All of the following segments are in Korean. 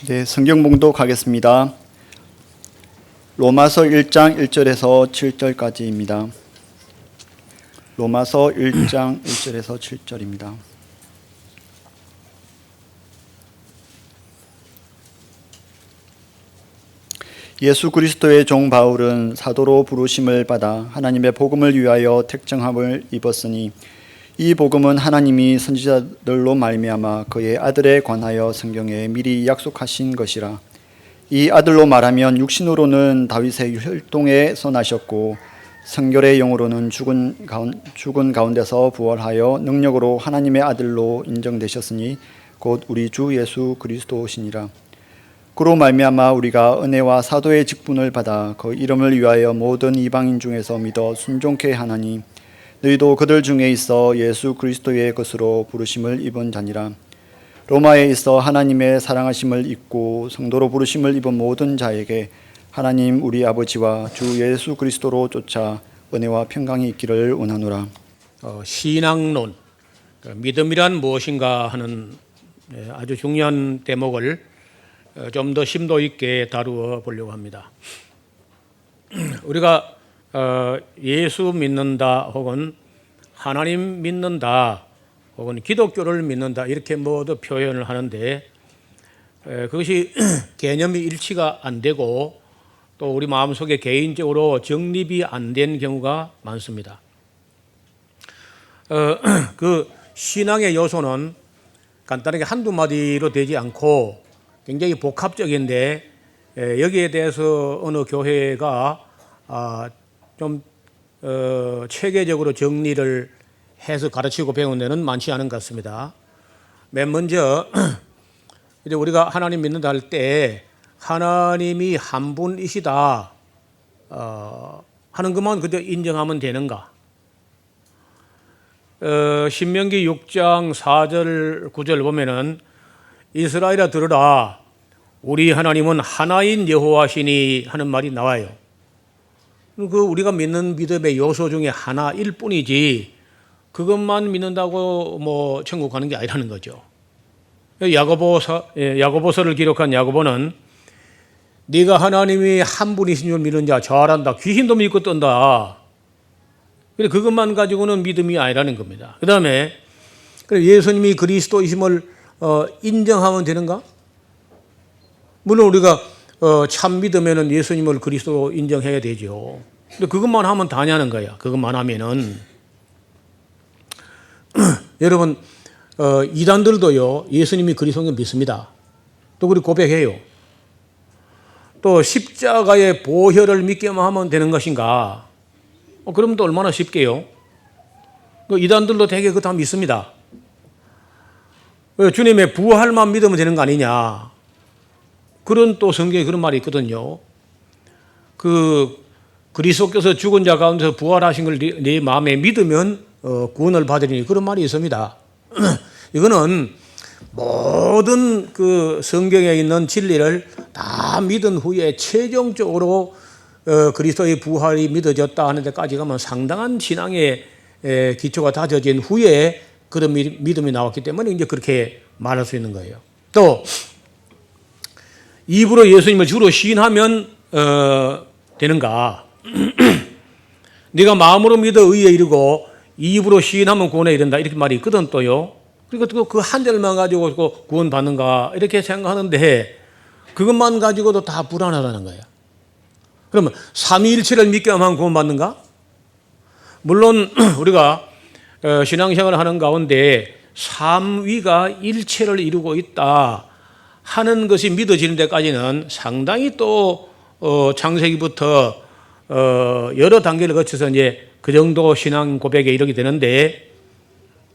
네, 성경 봉독하겠습니다. 로마서 1장 1절에서 7절까지입니다. 로마서 1장 1절에서 7절입니다. 예수 그리스도의 종 바울은 사도로 부르심을 받아 하나님의 복음을 위하여 택정함을 입었으니 이 복음은 하나님이 선지자들로 말미암아 그의 아들에 관하여 성경에 미리 약속하신 것이라. 이 아들로 말하면 육신으로는 다윗의 혈통에서 나셨고 성결의 영으로는 죽은 가운데서 부활하여 능력으로 하나님의 아들로 인정되셨으니 곧 우리 주 예수 그리스도시니라. 그로 말미암아 우리가 은혜와 사도의 직분을 받아 그 이름을 위하여 모든 이방인 중에서 믿어 순종케 하나니 너희도 그들 중에 있어 예수 그리스도의 것으로 부르심을 입은 자니라. 로마에 있어 하나님의 사랑하심을 입고 성도로 부르심을 입은 모든 자에게 하나님 우리 아버지와 주 예수 그리스도로 쫓아 은혜와 평강이 있기를 원하노라. 신앙론, 믿음이란 무엇인가 하는 아주 중요한 대목을 좀 더 심도 있게 다루어 보려고 합니다. 우리가 예수 믿는다 혹은 하나님 믿는다 혹은 기독교를 믿는다 이렇게 모두 표현을 하는데 그것이 개념이 일치가 안 되고 또 우리 마음속에 개인적으로 정립이 안 된 경우가 많습니다. 그 신앙의 요소는 간단하게 한두 마디로 되지 않고 굉장히 복합적인데 여기에 대해서 어느 교회가 좀 체계적으로 정리를 해서 가르치고 배운 데는 많지 않은 것 같습니다. 맨 먼저 이제 우리가 하나님 믿는다 할 때 하나님이 한 분이시다 하는 것만 그저 인정하면 되는가? 신명기 6장 4절 9절 보면은 이스라엘아 들으라 우리 하나님은 하나인 여호와시니 하는 말이 나와요. 그 우리가 믿는 믿음의 요소 중에 하나일 뿐이지 그것만 믿는다고 뭐 천국 가는 게 아니라는 거죠. 야고보서를 기록한 야고보는 네가 하나님이 한 분이신 줄 믿는 자 잘한다. 귀신도 믿고 떤다. 그것만 가지고는 믿음이 아니라는 겁니다. 그 다음에 예수님이 그리스도이심을 인정하면 되는가? 물론 우리가 참 믿으면 예수님을 그리스도로 인정해야 되죠. 근데 그것만 하면 다냐는 거야. 그것만 하면은 여러분 이단들도요 예수님이 그리스도인 믿습니다. 또 그리 고백해요. 또 십자가의 보혈을 믿기만 하면 되는 것인가? 그럼 또 얼마나 쉽게요? 이단들도 되게 그거 다 믿습니다. 주님의 부활만 믿으면 되는 거 아니냐? 그런 또 성경에 그런 말이 있거든요. 그리스도께서 죽은 자 가운데서 부활하신 걸 네 마음에 믿으면 구원을 받으리니 그런 말이 있습니다. 이거는 모든 그 성경에 있는 진리를 다 믿은 후에 최종적으로 그리스도의 부활이 믿어졌다 하는 데까지 가면 상당한 신앙의 기초가 다져진 후에 그런 믿음이 나왔기 때문에 이제 그렇게 말할 수 있는 거예요. 또 입으로 예수님을 주로 시인하면 되는가? 네가 마음으로 믿어 의에 이르고 입으로 시인하면 구원에 이른다 이렇게 말이 있거든 또요. 그리고 그 한 절만 가지고 구원 받는가 이렇게 생각하는데 그것만 가지고도 다 불안하다는 거예요. 그러면 삼위일체를 믿게 하면 구원 받는가? 물론 우리가 신앙생활을 하는 가운데 삼위가 일체를 이루고 있다 하는 것이 믿어지는 데까지는 상당히 또 창세기부터 여러 단계를 거쳐서 이제 그 정도 신앙 고백에 이르게 되는데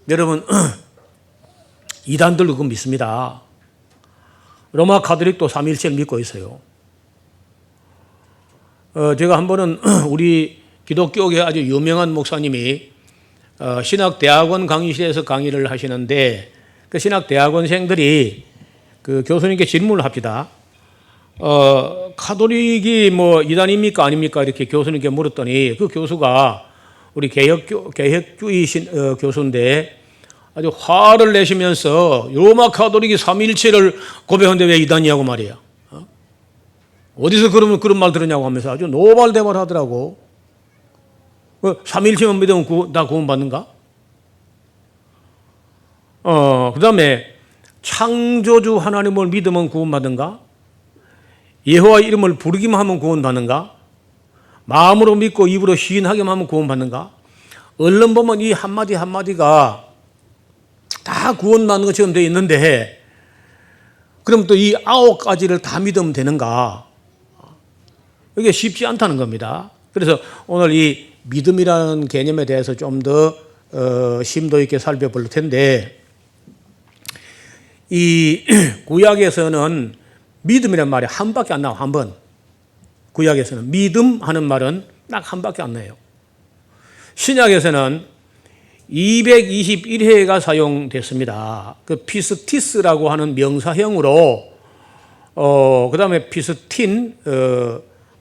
여러분 이단들도 그거 믿습니다. 로마 가톨릭도 삼위일체를 믿고 있어요. 제가 한 번은 우리 기독교계 아주 유명한 목사님이 신학대학원 강의실에서 강의를 하시는데 그 신학대학원생들이 그 교수님께 질문을 합니다. 가톨릭이 뭐 이단입니까 아닙니까 이렇게 교수님께 물었더니 그 교수가 우리 개혁주의 교수인데 아주 화를 내시면서 로마 가톨릭이 삼위일체를 고백하는데 왜 이단이냐고 말이야. 어디서 그런 말 들었냐고 하면서 아주 노발대발 하더라고. 삼위일체만 믿으면 다 구원받는가? 그 다음에 창조주 하나님을 믿으면 구원받는가? 여호와 이름을 부르기만 하면 구원받는가? 마음으로 믿고 입으로 시인하기만 하면 구원받는가? 얼른 보면 이 한마디 한마디가 다 구원받는 것처럼 되어 있는데 그럼 또 이 9가지를 다 믿으면 되는가? 이게 쉽지 않다는 겁니다. 그래서 오늘 이 믿음이라는 개념에 대해서 좀 더 심도 있게 살펴볼 텐데 이 구약에서는 믿음이란 말이 한 밖에 안 나와. 한 번. 구약에서는 믿음 하는 말은 딱 한 밖에 안 나요. 신약에서는 221회가 사용됐습니다. 그 피스티스라고 하는 명사형으로 그 다음에 피스틴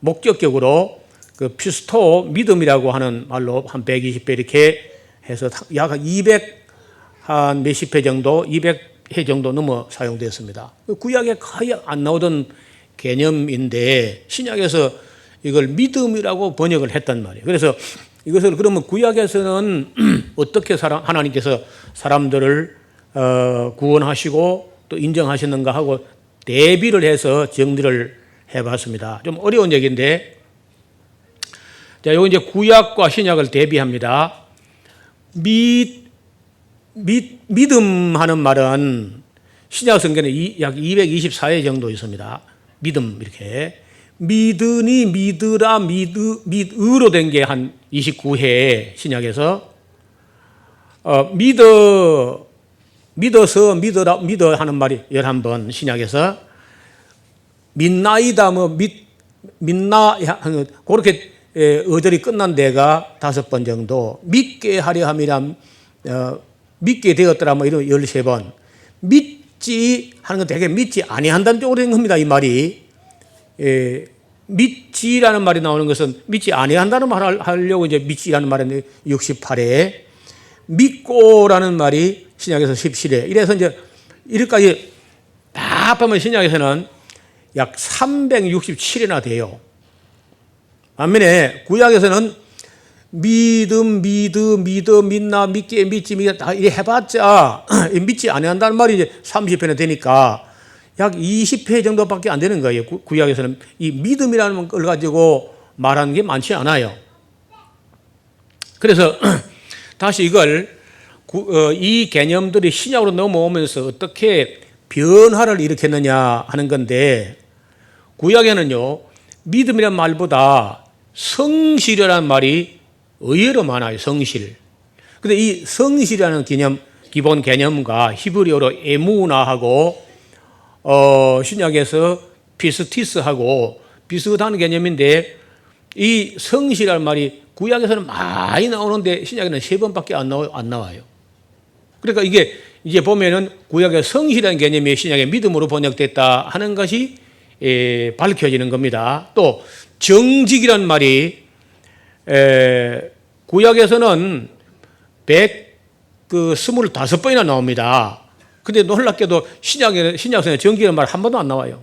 목적격으로 그 피스토 믿음이라고 하는 말로 한 120회 이렇게 해서 약 200 한 몇십 회 정도 200회 정도 넘어 사용되었습니다. 구약에 거의 안 나오던 개념인데 신약에서 이걸 믿음이라고 번역을 했단 말이에요. 그래서 이것을 그러면 구약에서는 어떻게 하나님께서 사람들을 구원하시고 또 인정하시는가 하고 대비를 해서 정리를 해봤습니다. 좀 어려운 얘기인데, 자, 이거 이제 구약과 신약을 대비합니다. 믿음 하는 말은 신약 성경에 약 224회 정도 있습니다. 믿음 이렇게. 믿으니 믿으라 믿으로 된 게 한 29회 신약에서 믿어서 믿어 하는 말이 11번 신약에서 믿나이다 믿나 그렇게 어절이 끝난 데가 5번 정도 믿게 하려 함이라 믿게 되었더라 뭐 이런 13번 믿지 하는 건 되게 믿지 아니한다는 쪽으로 된 겁니다. 이 말이 믿지라는 말이 나오는 것은 믿지 아니한다는 말을 하려고 이제 믿지라는 말은 68회 믿고라는 말이 신약에서 17회 이래서 이제 이렇게까지 다 합하면 신약에서는 약 367회나 돼요. 반면에 구약에서는 믿음, 믿나, 믿게, 믿지, 다 이래 해봤자 믿지 아니한다는 말이 이제 30회나 되니까 약 20회 정도밖에 안 되는 거예요. 구약에서는 이 믿음이라는 걸 가지고 말하는 게 많지 않아요. 그래서 다시 이걸 이 개념들이 신약으로 넘어오면서 어떻게 변화를 일으켰느냐 하는 건데 구약에는요 믿음이라는 말보다 성실이라는 말이 의외로 많아요. 성실. 근데 이 성실이라는 개념, 기본 개념과 히브리어로 에무나하고 신약에서 피스티스하고 비슷한 개념인데 이 성실이라는 말이 구약에서는 많이 나오는데 신약에는 3번밖에 안 나와요. 그러니까 이게 이제 보면은 구약의 성실이라는 개념이 신약의 믿음으로 번역됐다 하는 것이 밝혀지는 겁니다. 또 정직이라는 말이 구약에서는 125번이나 나옵니다. 근데 놀랍게도 신약에서는 정직이라는 말 한 번도 안 나와요.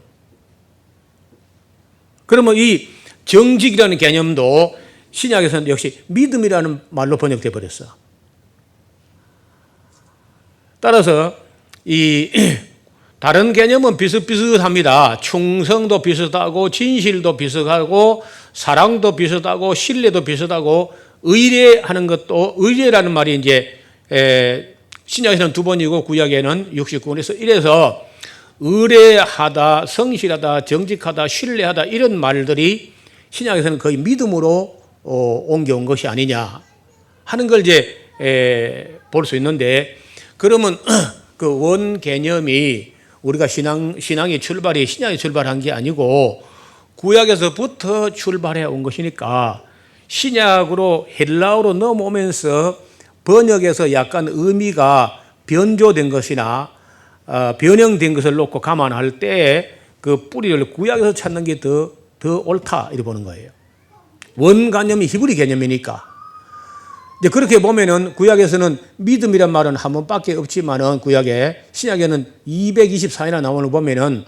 그러면 이 정직이라는 개념도 신약에서는 역시 믿음이라는 말로 번역돼 버렸어. 따라서 이 다른 개념은 비슷비슷합니다. 충성도 비슷하고 진실도 비슷하고 사랑도 비슷하고 신뢰도 비슷하고 의뢰하는 것도 의뢰라는 말이 이제 신약에서는 2번이고 구약에는 69번에서 이래서 의뢰하다, 성실하다, 정직하다, 신뢰하다 이런 말들이 신약에서는 거의 믿음으로 옮겨온 것이 아니냐 하는 걸 이제 볼 수 있는데 그러면 그 원 개념이 우리가 신앙의 출발이 신약이 출발한 게 아니고 구약에서부터 출발해 온 것이니까 신약으로 헬라어로 넘어오면서 번역에서 약간 의미가 변조된 것이나 변형된 것을 놓고 감안할 때 그 뿌리를 구약에서 찾는 게 더 옳다 이렇게 보는 거예요. 원 개념이 히브리 개념이니까 이제 그렇게 보면은 구약에서는 믿음이란 말은 한 번밖에 없지만은 구약에 신약에는 224이나 나오는 거 보면은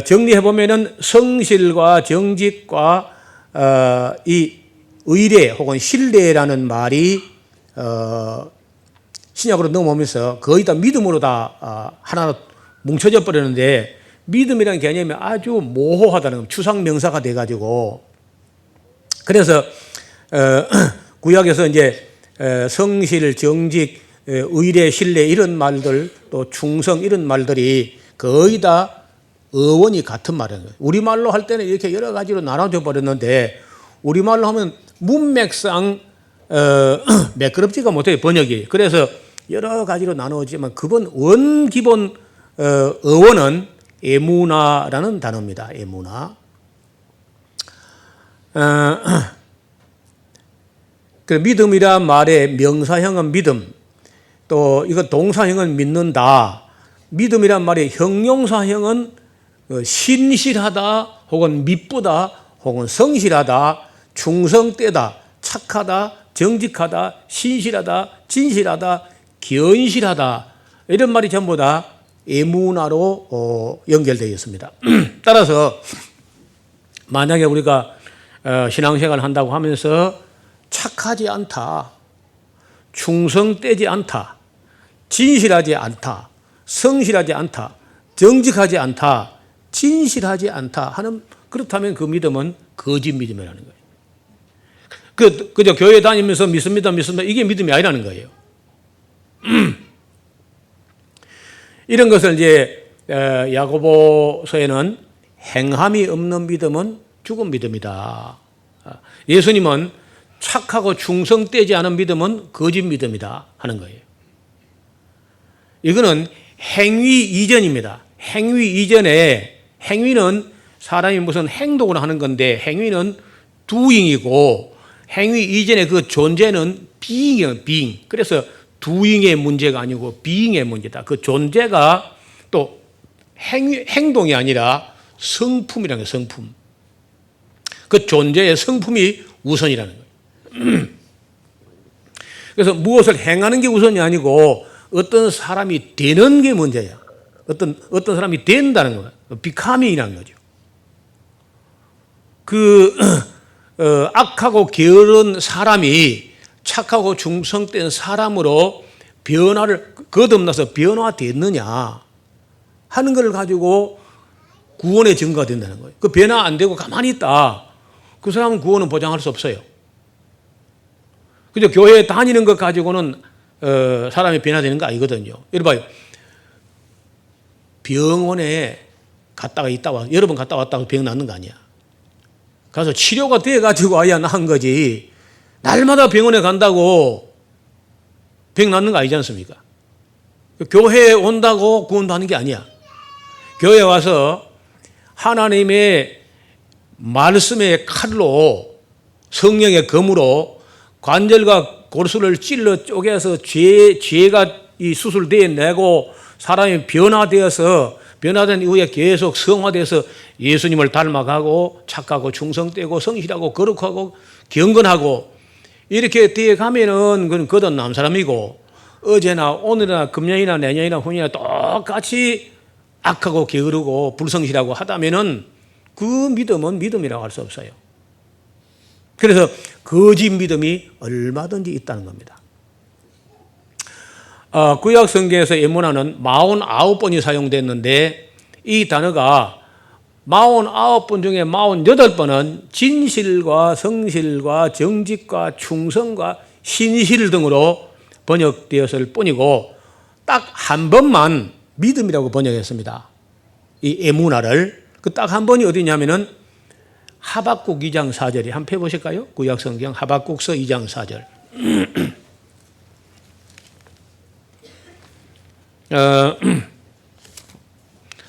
정리해 보면은 성실과 정직과 이 의례 혹은 신뢰라는 말이 신약으로 넘어오면서 거의 다 믿음으로 다 하나로 뭉쳐져 버렸는데 믿음이라는 개념이 아주 모호하다는 추상 명사가 돼 가지고 그래서 구약에서 이제 성실, 정직, 의례, 신뢰 이런 말들 또 충성 이런 말들이 거의 다 어원이 같은 말이에요. 우리말로 할 때는 이렇게 여러 가지로 나눠져 버렸는데 우리말로 하면 문맥상 매끄럽지가 못해요, 번역이. 그래서 여러 가지로 나누어지만 기본 어원은 에무나라는 단어입니다. 에무나. 그 믿음이란 말의 명사형은 믿음, 또 이거 동사형은 믿는다. 믿음이란 말의 형용사형은 신실하다, 혹은 미쁘다, 혹은 성실하다, 충성되다, 착하다, 정직하다, 신실하다, 진실하다, 견실하다 이런 말이 전부 다 에무나로 연결되어 있습니다. 따라서 만약에 우리가 신앙생활을 한다고 하면서 착하지 않다, 충성되지 않다, 진실하지 않다, 성실하지 않다, 정직하지 않다, 진실하지 않다 하는 그렇다면 그 믿음은 거짓 믿음이라는 거예요. 그저 교회 다니면서 믿습니다 이게 믿음이 아니라는 거예요. 이런 것을 이제 야고보서에는 행함이 없는 믿음은 죽은 믿음이다. 예수님은 착하고 충성되지 않은 믿음은 거짓 믿음이다 하는 거예요. 이거는 행위 이전입니다. 행위 이전에 행위는 사람이 무슨 행동을 하는 건데 행위는 doing이고 행위 이전에 그 존재는 being이에요. being. 그래서 doing의 문제가 아니고 being의 문제다. 그 존재가 또 행동이 아니라 성품이라는 거예요. 성품. 그 존재의 성품이 우선이라는 거예요. 그래서 무엇을 행하는 게 우선이 아니고 어떤 사람이 되는 게 문제야. 어떤 사람이 된다는 거예요. becoming이라는 거죠. 악하고 게으른 사람이 착하고 충성된 사람으로 변화를 거듭나서 변화됐느냐 하는 걸 가지고 구원의 증거가 된다는 거예요. 그 변화 안 되고 가만히 있다. 그 사람은 구원은 보장할 수 없어요. 그죠? 교회에 다니는 것 가지고는 사람이 변화되는 거 아니거든요. 여러분 봐요. 병원에 갔다가 있다가 여러 번 갔다 왔다고 병 낫는 거 아니야. 가서 치료가 돼가지고 아야 나은 거지. 날마다 병원에 간다고 병 낫는 거 아니지 않습니까? 교회에 온다고 구원받는 게 아니야. 교회에 와서 하나님의 말씀의 칼로 성령의 검으로 관절과 골수를 찔러 쪼개서 죄가 이 수술되어 내고 사람이 변화된 이후에 계속 성화돼서 예수님을 닮아가고 착하고 충성되고 성실하고 거룩하고 경건하고 이렇게 되어 가면은 그건 거듭난 사람이고 어제나 오늘이나 금년이나 내년이나 후년이나 똑같이 악하고 게으르고 불성실하고 하다면은 그 믿음은 믿음이라고 할 수 없어요. 그래서 거짓 믿음이 얼마든지 있다는 겁니다. 구약 성경에서 에무나는 49번이 사용됐는데 이 단어가 49번 중에 48번은 진실과 성실과 정직과 충성과 신실 등으로 번역되었을 뿐이고 딱 한 번만 믿음이라고 번역했습니다. 이 에무나를 그 딱 한 번이 어디냐면은 하박국 2장 4절에 한번 펴보실까요? 구약 성경 하박국서 2장 4절.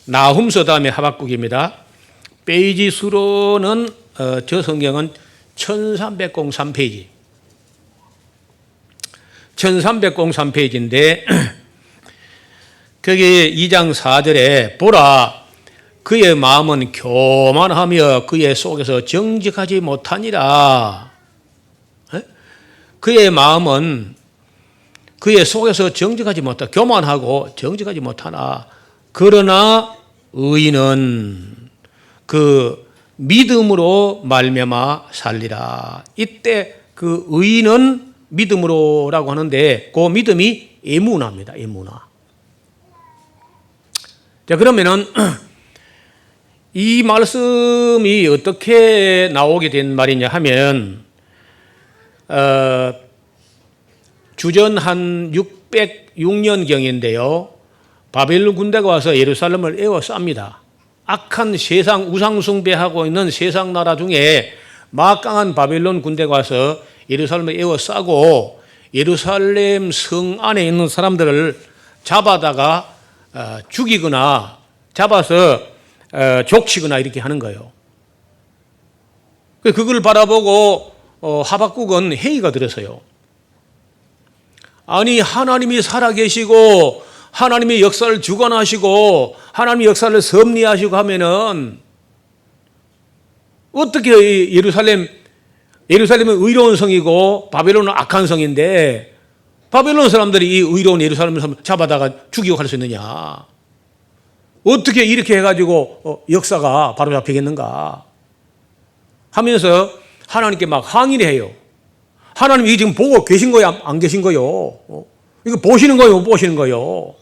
나훔서 다음에 하박국입니다. 페이지 수로는 저 성경은 1303페이지. 1303페이지인데 거기 2장 4절에 보라 그의 마음은 교만하며 그의 속에서 정직하지 못하니라. 그의 마음은 그의 속에서 정직하지 못하, 교만하고 정직하지 못하나 그러나 의인은 그 믿음으로 말미암아 살리라. 이때 그 의인은 믿음으로라고 하는데 그 믿음이 에무나입니다. 에무나. 자, 그러면은 이 말씀이 어떻게 나오게 된 말이냐 하면 주전 한 606년경인데요. 바벨론 군대가 와서 예루살렘을 에워쌉니다. 악한 세상 우상 숭배하고 있는 세상 나라 중에 막강한 바벨론 군대가 와서 예루살렘을 에워싸고 예루살렘 성 안에 있는 사람들을 잡아다가 죽이거나 잡아서 족치거나 이렇게 하는 거예요. 그걸 바라보고 하박국은 회의가 들었어요. 아니, 하나님이 살아계시고 하나님의 역사를 주관하시고 하나님의 역사를 섭리하시고 하면은 어떻게 예루살렘은 의로운 성이고 바벨론은 악한 성인데 바벨론 사람들이 이 의로운 예루살렘을 잡아다가 죽이고 할 수 있느냐? 어떻게 이렇게 해가지고 역사가 바로 잡히겠는가? 하면서 하나님께 막 항의를 해요. 하나님 이 지금 보고 계신 거야, 안 계신 거요? 이거 보시는 거요, 못 보시는 거요?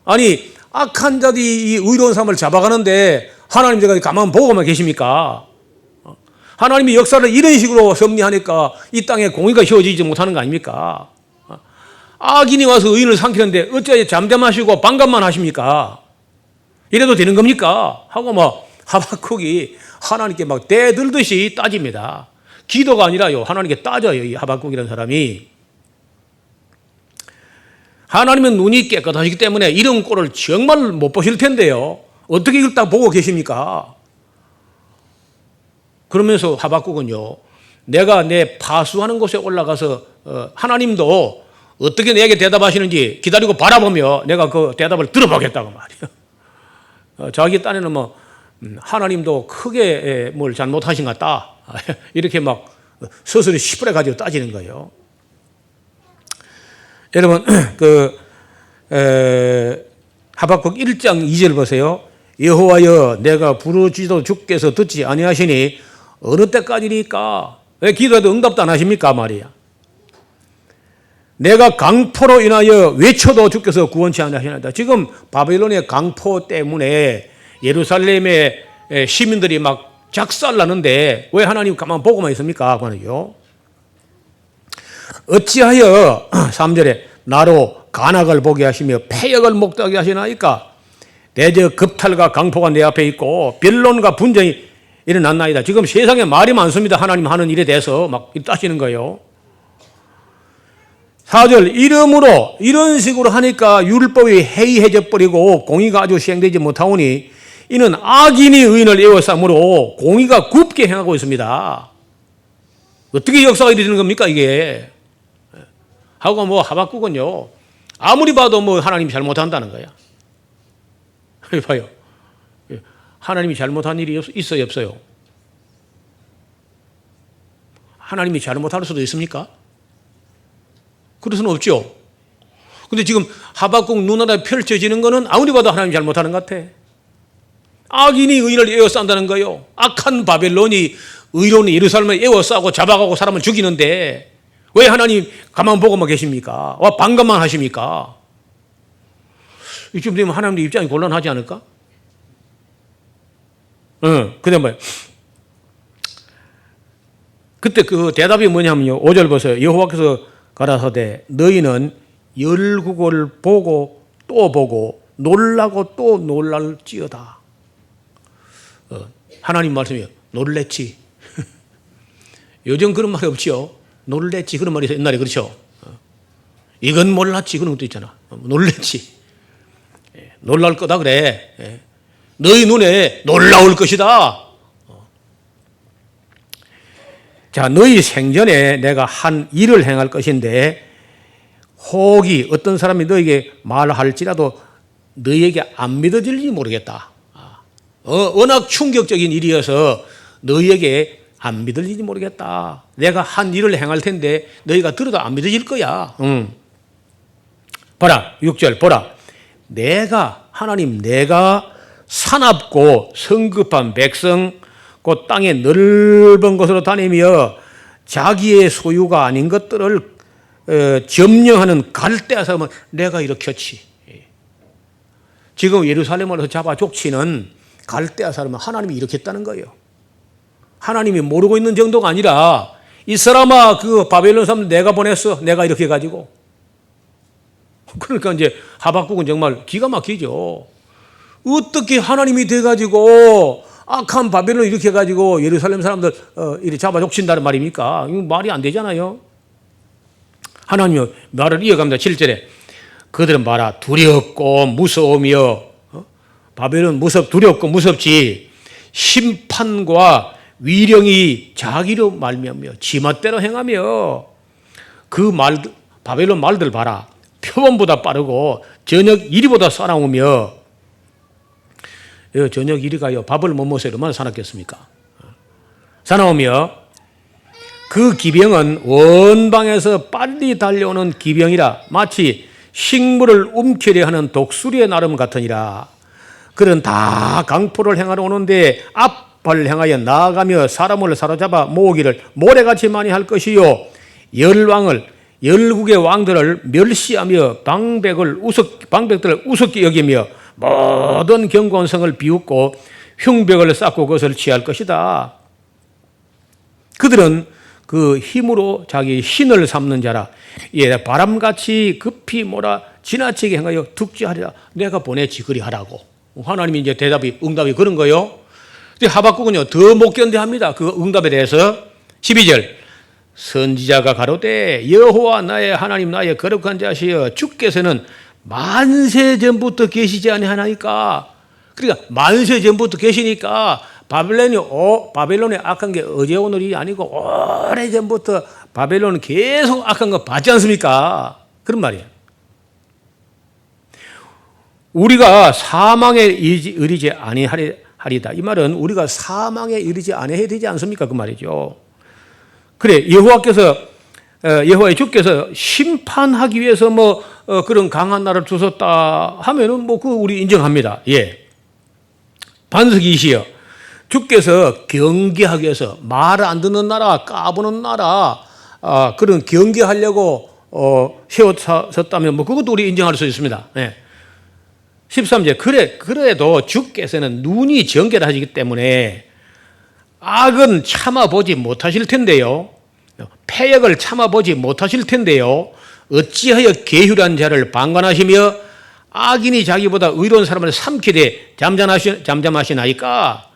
아니, 악한 자들이 이 의로운 사람을 잡아가는데 하나님 제가 가만 보고만 계십니까? 하나님이 역사를 이런 식으로 섭리하니까 이 땅에 공의가 이루어지지 못하는 거 아닙니까? 악인이 와서 의인을 삼키는데 어째 잠잠하시고 반감만 하십니까? 이래도 되는 겁니까? 하고 막 하박국이 하나님께 막 대들듯이 따집니다. 기도가 아니라요, 하나님께 따져요, 이 하박국이라는 사람이. 하나님은 눈이 깨끗하시기 때문에 이런 꼴을 정말 못 보실 텐데요. 어떻게 이걸 딱 보고 계십니까? 그러면서 하박국은요, 내가 내 파수하는 곳에 올라가서 하나님도 어떻게 내게 대답하시는지 기다리고 바라보며 내가 그 대답을 들어보겠다고 말이에요. 자기 딴에는 뭐 하나님도 크게 뭘 잘못하신 것 같다. 이렇게 막 스스로 시부래 가지고 따지는 거예요. 여러분, 하박국 1장 2절 보세요. 여호와여, 내가 부르짖어도 주께서 듣지 아니하시니 어느 때까지니까? 왜 기도해도 응답도 안 하십니까? 말이야. 내가 강포로 인하여 외쳐도 주께서 구원치 아니하시나이다. 지금 바벨론의 강포 때문에 예루살렘의 시민들이 막 작살나는데 왜 하나님 가만 보고만 있습니까? 그거는요. 어찌하여 3절에 나로 간악을 보게 하시며 패역을 목도하게 하시나이까? 대저 급탈과 강포가 내 앞에 있고 변론과 분쟁이 일어났나이다. 지금 세상에 말이 많습니다. 하나님 하는 일에 대해서 막 따지는 거예요. 4절 이러므로 이런 식으로 하니까 율법이 해이해져 버리고 공의가 아주 시행되지 못하오니 이는 악인이 의인을 에워싸므로 공의가 굽게 행하고 있습니다. 어떻게 역사가 이렇게 되는 겁니까 이게? 하고 뭐 하박국은요, 아무리 봐도 뭐 하나님이 잘못한다는 거야. 봐요. 하나님이 잘못한 일이 있어요, 없어요? 하나님이 잘못할 수도 있습니까? 그럴 수는 없죠. 근데 지금 하박국 눈앞에 펼쳐지는 거는 아무리 봐도 하나님이 잘못하는 것 같아. 악인이 의인을 에워싼다는 거예요. 악한 바벨론이 의로운 예루살렘을 에워싸고 잡아가고 사람을 죽이는데 왜 하나님 가만 보고만 계십니까? 와, 반감만 하십니까? 이쯤 되면 하나님의 입장이 곤란하지 않을까? 근데 뭐 그때 그 대답이 뭐냐면요. 5절 보세요. 여호와께서 가라사대 너희는 열국을 보고 또 보고 놀라고 또 놀랄지어다. 하나님 말씀이에요. 놀랬지. 요즘 그런 말이 없지요. 놀랬지 그런 말이 옛날에 그렇죠. 이건 몰랐지 그런 것도 있잖아. 놀랬지. 놀랄 거다 그래. 너희 눈에 놀라울 것이다. 자, 너희 생전에 내가 한 일을 행할 것인데 혹이 어떤 사람이 너에게 말할지라도 너희에게 안 믿어질지 모르겠다. 워낙 충격적인 일이어서 너희에게 안 믿을지 모르겠다. 내가 한 일을 행할 텐데 너희가 들어도 안 믿어질 거야. 보라, 6절 보라. 하나님 내가 사납고 성급한 백성 곧 땅의 넓은 곳으로 다니며 자기의 소유가 아닌 것들을 점령하는 갈대아 사람은 내가 일으켰지. 지금 예루살렘을 잡아 족치는 갈대아 사람은 하나님이 일으켰다는 거예요. 하나님이 모르고 있는 정도가 아니라 이 사람아 그 바벨론 사람 내가 보냈어. 내가 이렇게 가지고. 그러니까 이제 하박국은 정말 기가 막히죠. 어떻게 하나님이 돼가지고 악한 바벨론 이렇게 해가지고 예루살렘 사람들 이렇게 잡아 족친다는 말입니까? 이거 말이 안 되잖아요. 하나님이 말을 이어갑니다. 7절에 그들은 말아 두렵고 무서우며 바벨론 두렵고 무섭지 심판과 위령이 자기로 말미암며 지멋대로 행하며 바벨론 말들 봐라. 표범보다 빠르고 저녁 이리보다 싸나우며 저녁 이리가요 밥을 못 먹어서 얼마나 사납겠습니까? 사나우며 그 기병은 원방에서 빨리 달려오는 기병이라 마치 식물을 움켜려 하는 독수리의 나름 같으니라. 그는 다 강포를 행하러 오는데 앞을 향하여 나아가며 사람을 사로잡아 모으기를 모래같이 많이 할 것이요 열국의 왕들을 멸시하며 방백들을 우습게 여기며 모든 견고한 성을 비웃고 흉벽을 쌓고 그것을 취할 것이다. 그들은 그 힘으로 자기 신을 삼는 자라. 바람같이 급히 몰아 지나치게 행하여 득지하리라. 내가 보냈지 그리 하라고. 하나님이 이제 응답이 그런 거요. 근데 하박국은요 더 못 견뎌합니다. 그 응답에 대해서 12절 선지자가 가로되 여호와 나의 하나님 나의 거룩한 자시여 주께서는 만세 전부터 계시지 아니하나이까. 그러니까 만세 전부터 계시니까 바벨론이 악한 게 어제 오늘이 아니고 오래 전부터 바벨론은 계속 악한 거 봤지 않습니까? 그런 말이에요. 우리가 사망에 이르지 아니하리다. 이 말은 우리가 사망에 이르지 아니해야 되지 않습니까? 그 말이죠. 그래 여호와의 주께서 심판하기 위해서 그런 강한 나라를 주셨다 하면은 우리 인정합니다. 예. 반석이시여 주께서 경계하기 위해서 말을 안 듣는 나라, 까부는 나라, 그런 경계하려고 세웠다면 그것도 우리 인정할 수 있습니다. 예. 13절 그래도 주께서는 눈이 정결하시기 때문에 악은 참아보지 못하실 텐데요. 패역을 참아보지 못하실 텐데요. 어찌하여 계율한 자를 방관하시며 악인이 자기보다 의로운 사람을 삼키되 잠잠하시나이까.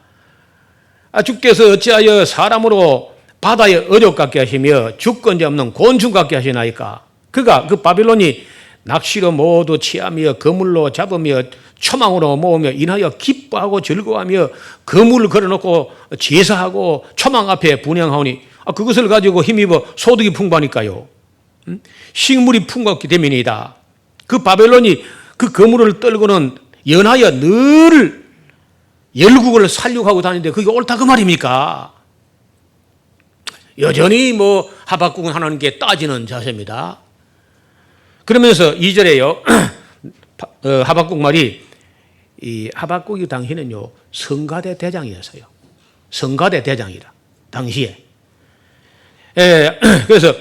주께서 어찌하여 사람으로 바다의 어족 같게 하시며 주권자 없는 곤충 같게 하시나이까. 그가 그 바빌론이 낚시로 모두 취하며 거물로 잡으며 초망으로 모으며 인하여 기뻐하고 즐거워하며 거물을 걸어놓고 제사하고 초망 앞에 분향하오니 그것을 가지고 힘입어 소득이 풍부하니까요. 식물이 풍부하기 때문이다. 그 바벨론이 그 거물을 떨고는 연하여 늘 열국을 살육하고 다니는데 그게 옳다 그 말입니까? 여전히 하박국은 하나님께 따지는 자세입니다. 그러면서 2절에요. 하박국 말이 이 하박국이 당시는요 성가대 대장이었어요. 성가대 대장이라 당시에. 그래서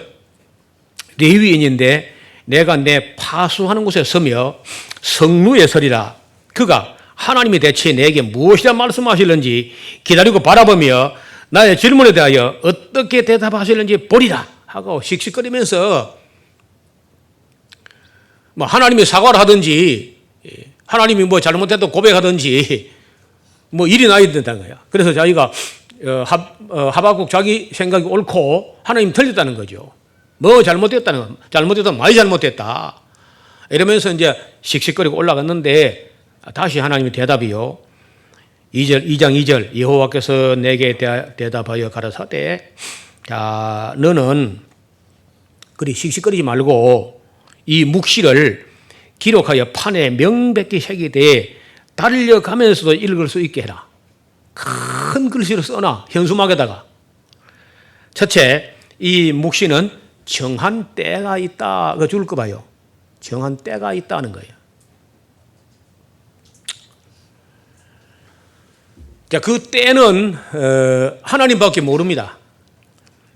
레위인인데 내가 내 파수하는 곳에 서며 성루에 서리라. 그가 하나님이 대체 내게 무엇이라 말씀하실는지 기다리고 바라보며 나의 질문에 대하여 어떻게 대답하실는지 보리라 하고 씩씩거리면서 하나님이 사과를 하든지 하나님이 잘못했다고 고백하든지 일이 나야 된다는 거야. 그래서 자기가 하박국 자기 생각이 옳고 하나님 틀렸다는 거죠. 잘못했다 많이 잘못했다 이러면서 이제 씩씩거리고 올라갔는데 다시 하나님의 대답이요. 2장 2절 여호와께서 내게 대답하여 가라사대 자 너는 그리 씩씩거리지 말고 이 묵시를 기록하여 판에 명백히 새기되 달려가면서도 읽을 수 있게 해라. 큰 글씨로 써놔 현수막에다가. 첫째, 이 묵시는 정한 때가 있다. 그거 죽을 거 봐요. 정한 때가 있다는 거예요. 자, 그 때는 하나님밖에 모릅니다.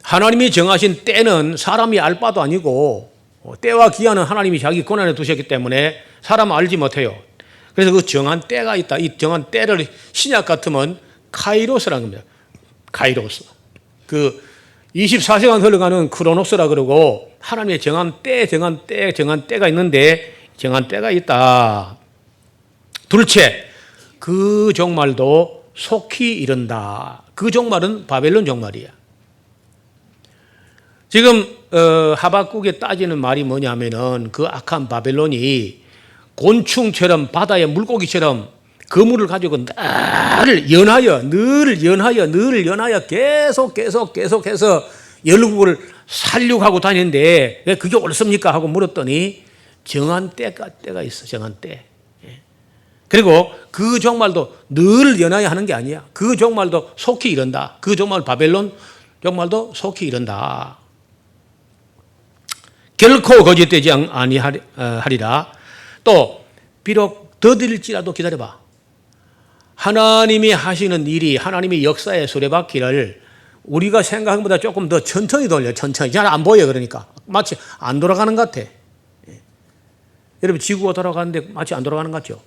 하나님이 정하신 때는 사람이 알 바도 아니고 때와 기한은 하나님이 자기 권한에 두셨기 때문에 사람은 알지 못해요. 그래서 그 정한 때가 있다. 이 정한 때를 신약 같으면 카이로스라는 겁니다. 카이로스. 그 24시간 흘러가는 크로노스라 그러고 하나님의 정한 때가 있는데 정한 때가 있다. 둘째, 그 종말도 속히 이른다. 그 종말은 바벨론 종말이야. 지금 하박국에 따지는 말이 뭐냐면은 그 악한 바벨론이 곤충처럼 바다의 물고기처럼 그물을 가지고 늘 연하여 계속해서 열국을 살육하고 다니는데 왜 그게 옳습니까? 하고 물었더니 정한 때가 있어. 정한 때. 그리고 그 종말도 늘 연하여 하는 게 아니야. 그 종말도 속히 이른다. 그 종말 바벨론 종말도 속히 이른다. 결코 거짓되지 아니하리라. 또 비록 더딜지라도 기다려봐. 하나님이 하시는 일이 하나님의 역사의 수레바퀴를 우리가 생각한 것보다 조금 더 천천히 돌려. 천천히. 잘 안 보여. 그러니까 마치 안 돌아가는 것 같아. 여러분 지구가 돌아가는데 마치 안 돌아가는 것 같죠?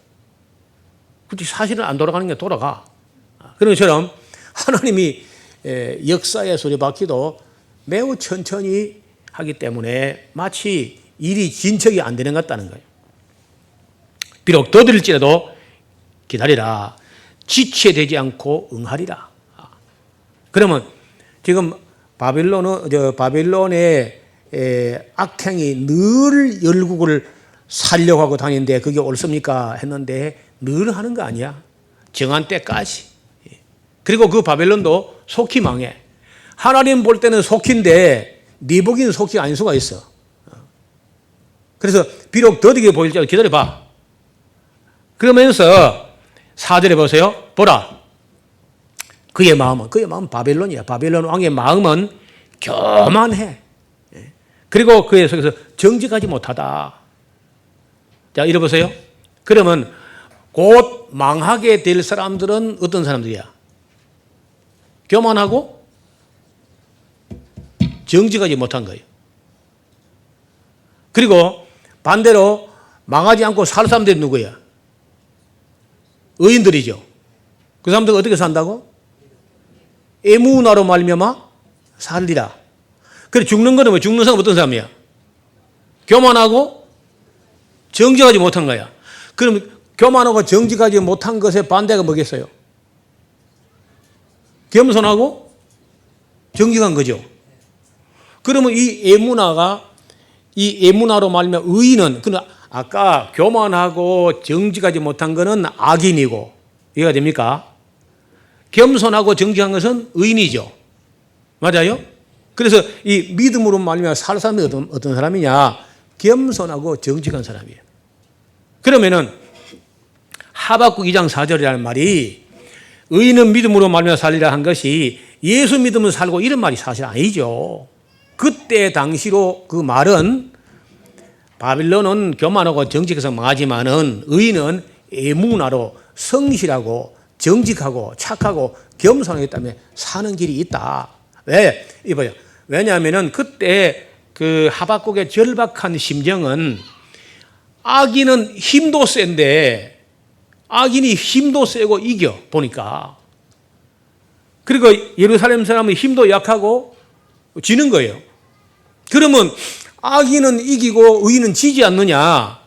그렇지 사실은 안 돌아가는 게 돌아가. 그런 것처럼 하나님이 역사의 수레바퀴도 매우 천천히 하기 때문에 마치 일이 진척이 안 되는 것 같다는 거예요. 비록 더딜지라도 기다리라. 지체되지 않고 응하리라. 그러면 지금 바벨론의 악행이 늘 열국을 살려고 하고 다니는데 그게 옳습니까? 했는데 늘 하는 거 아니야. 정한 때까지. 그리고 그 바벨론도 속히 망해. 하나님 볼 때는 속히인데 네 보기는 속히 아닐 수가 있어. 그래서 비록 더디게 보일지라도 기다려봐. 그러면서 4절에 보세요. 보라. 그의 마음은 바벨론이야. 바벨론 왕의 마음은 교만해. 그리고 그의 속에서 정직하지 못하다. 자, 이래 보세요. 그러면 곧 망하게 될 사람들은 어떤 사람들이야? 교만하고 정직하지 못한 거예요. 그리고 반대로 망하지 않고 살 사람들이 누구야? 의인들이죠. 그 사람들 어떻게 산다고? 에무나로 말미암아 살리라. 그래 죽는 거는 뭐 죽는 사람은 어떤 사람이야? 교만하고 정직하지 못한 거야. 그럼 교만하고 정직하지 못한 것의 반대가 뭐겠어요? 겸손하고 정직한 거죠. 그러면 이 에무나로 말미암아 의인은 아까 교만하고 정직하지 못한 것은 악인이고 이해가 됩니까? 겸손하고 정직한 것은 의인이죠. 맞아요? 그래서 이 믿음으로 말미암아 살 사람이 어떤 사람이냐? 겸손하고 정직한 사람이에요. 그러면은 하박국 2장 4절이라는 말이 의인은 믿음으로 말미암아 살리라 한 것이 예수 믿으면 살고 이런 말이 사실 아니죠. 그때 당시로 그 말은 바빌론은 교만하고 정직해서 망하지만은 의인은 에무나로 성실하고 정직하고 착하고 겸손하기 때문에 사는 길이 있다. 왜? 이봐요. 왜냐하면은 그때 그 하박국의 절박한 심정은 악인은 힘도 센데 악인이 힘도 세고 이겨 보니까 그리고 예루살렘 사람은 힘도 약하고 지는 거예요. 그러면 악인은 이기고 의인은 지지 않느냐?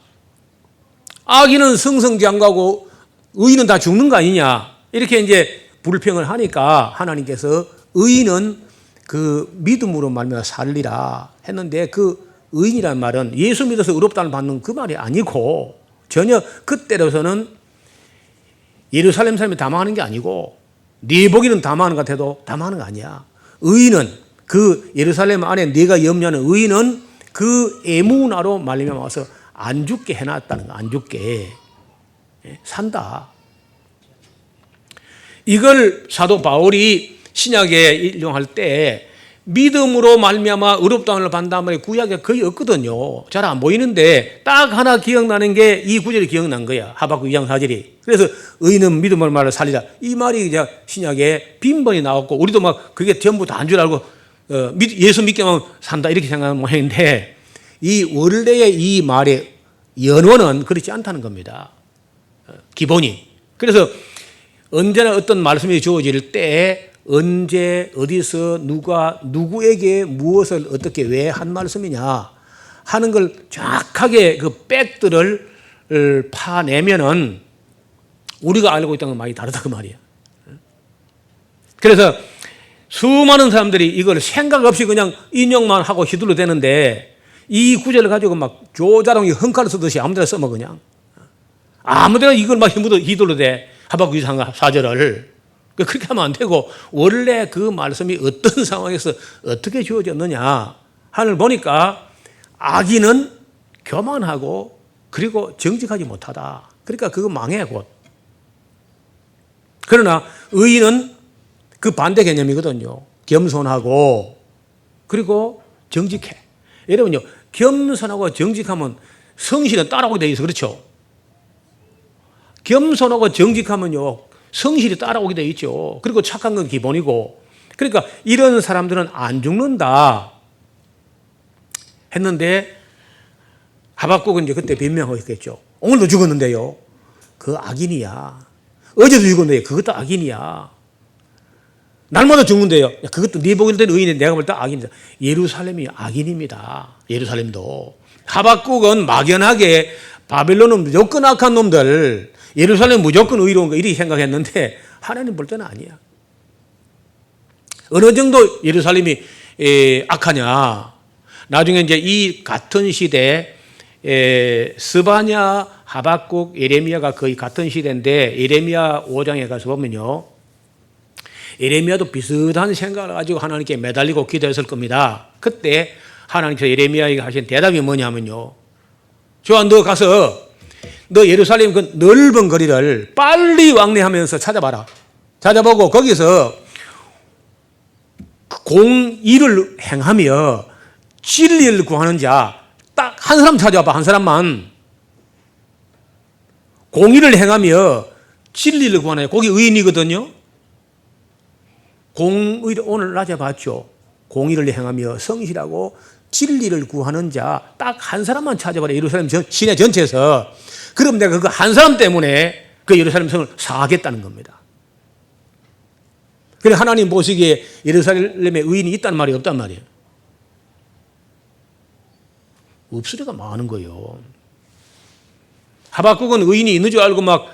악인은 승승장구하고 의인은 다 죽는 거 아니냐? 이렇게 이제 불평을 하니까 하나님께서 의인은 그 믿음으로 말미암아 살리라 했는데 그 의인이라는 말은 예수 믿어서 의롭다는 받는 그 말이 아니고 전혀 그때로서는 예루살렘 사람이 다 망하는 게 아니고 네 보기는 다 망하는 것 같아도 다 망하는 거 아니야. 의인은 그 예루살렘 안에 네가 염려하는 의인은 그 에무나로 말미암아 와서 안 죽게 해놨다는 거. 안 죽게 산다. 이걸 사도 바울이 신약에 인용할 때 믿음으로 말미암아 의롭다함을 받는단 말이 구약에 거의 없거든요. 잘 안 보이는데 딱 하나 기억나는 게 이 구절이 기억난 거야. 하박국 2장 4절이. 그래서 의인은 믿음을 말로 살리자. 이 말이 이제 신약에 빈번히 나왔고 우리도 막 그게 전부 다 한 줄 알고 예수 믿기만 산다 이렇게 생각하는 모양인데 이 원래의 이 말의 연원은 그렇지 않다는 겁니다. 기본이. 그래서 언제나 어떤 말씀이 주어질 때 언제 어디서 누가 누구에게 무엇을 어떻게 왜 한 말씀이냐 하는 걸 정확하게 그 백들을 파내면은 우리가 알고 있다는 건 많이 다르다 그 말이야. 그래서 수많은 사람들이 이걸 생각 없이 그냥 인용만 하고 휘둘러 대는데 이 구절을 가지고 막 조자롱이 헝칼을 쓰듯이 아무데나 써먹어 그냥. 아무데나 이걸 막 휘둘러 대. 하박국 2장 4절을. 그렇게 하면 안 되고 원래 그 말씀이 어떤 상황에서 어떻게 주어졌느냐 하늘 보니까 악인은 교만하고 그리고 정직하지 못하다. 그러니까 그거 망해 곧. 그러나 의인은 그 반대 개념이거든요. 겸손하고 그리고 정직해. 여러분요, 겸손하고 정직하면 성실은 따라오게 돼 있어. 그렇죠? 겸손하고 정직하면요 성실이 따라오게 돼 있죠. 그리고 착한 건 기본이고. 그러니까 이런 사람들은 안 죽는다 했는데 하박국은 이제 그때 변명했겠죠. 오늘도 죽었는데요. 그 악인이야. 어제도 죽었는데 그것도 악인이야. 날마다 죽는데요. 그것도 네 보기로 된 의인인데 내가 볼 때 악인이다. 예루살렘이 악인입니다. 예루살렘도. 하박국은 막연하게 바벨론은 무조건 악한 놈들, 예루살렘 무조건 의로운 거 이렇게 생각했는데 하나님 볼 때는 아니야. 어느 정도 예루살렘이 악하냐. 나중에 이제 이 같은 시대 스바냐, 하박국, 예레미야가 거의 같은 시대인데 예레미야 5장에 가서 보면요. 예레미야도 비슷한 생각을 가지고 하나님께 매달리고 기도했을 겁니다. 그때 하나님께서 예레미야에게 하신 대답이 뭐냐면요. 좋아, 너 가서 너 예루살렘 그 넓은 거리를 빨리 왕래하면서 찾아봐라. 찾아보고 거기서 공의를 행하며 진리를 구하는 자 딱 한 사람 찾아봐. 한 사람만. 공의를 행하며 진리를 구하는 자. 거기 의인이거든요. 공의를 오늘 낮에 봤죠. 공의를 행하며 성실하고 진리를 구하는 자 딱 한 사람만 찾아봐라. 예루살렘 시내 전체에서. 그럼 내가 그 한 사람 때문에 그 예루살렘 성을 사하겠다는 겁니다. 그래 하나님 보시기에 예루살렘에 의인이 있다는 말이 없단 말이에요. 없으리가 많은 거예요. 하박국은 의인이 있는 줄 알고 막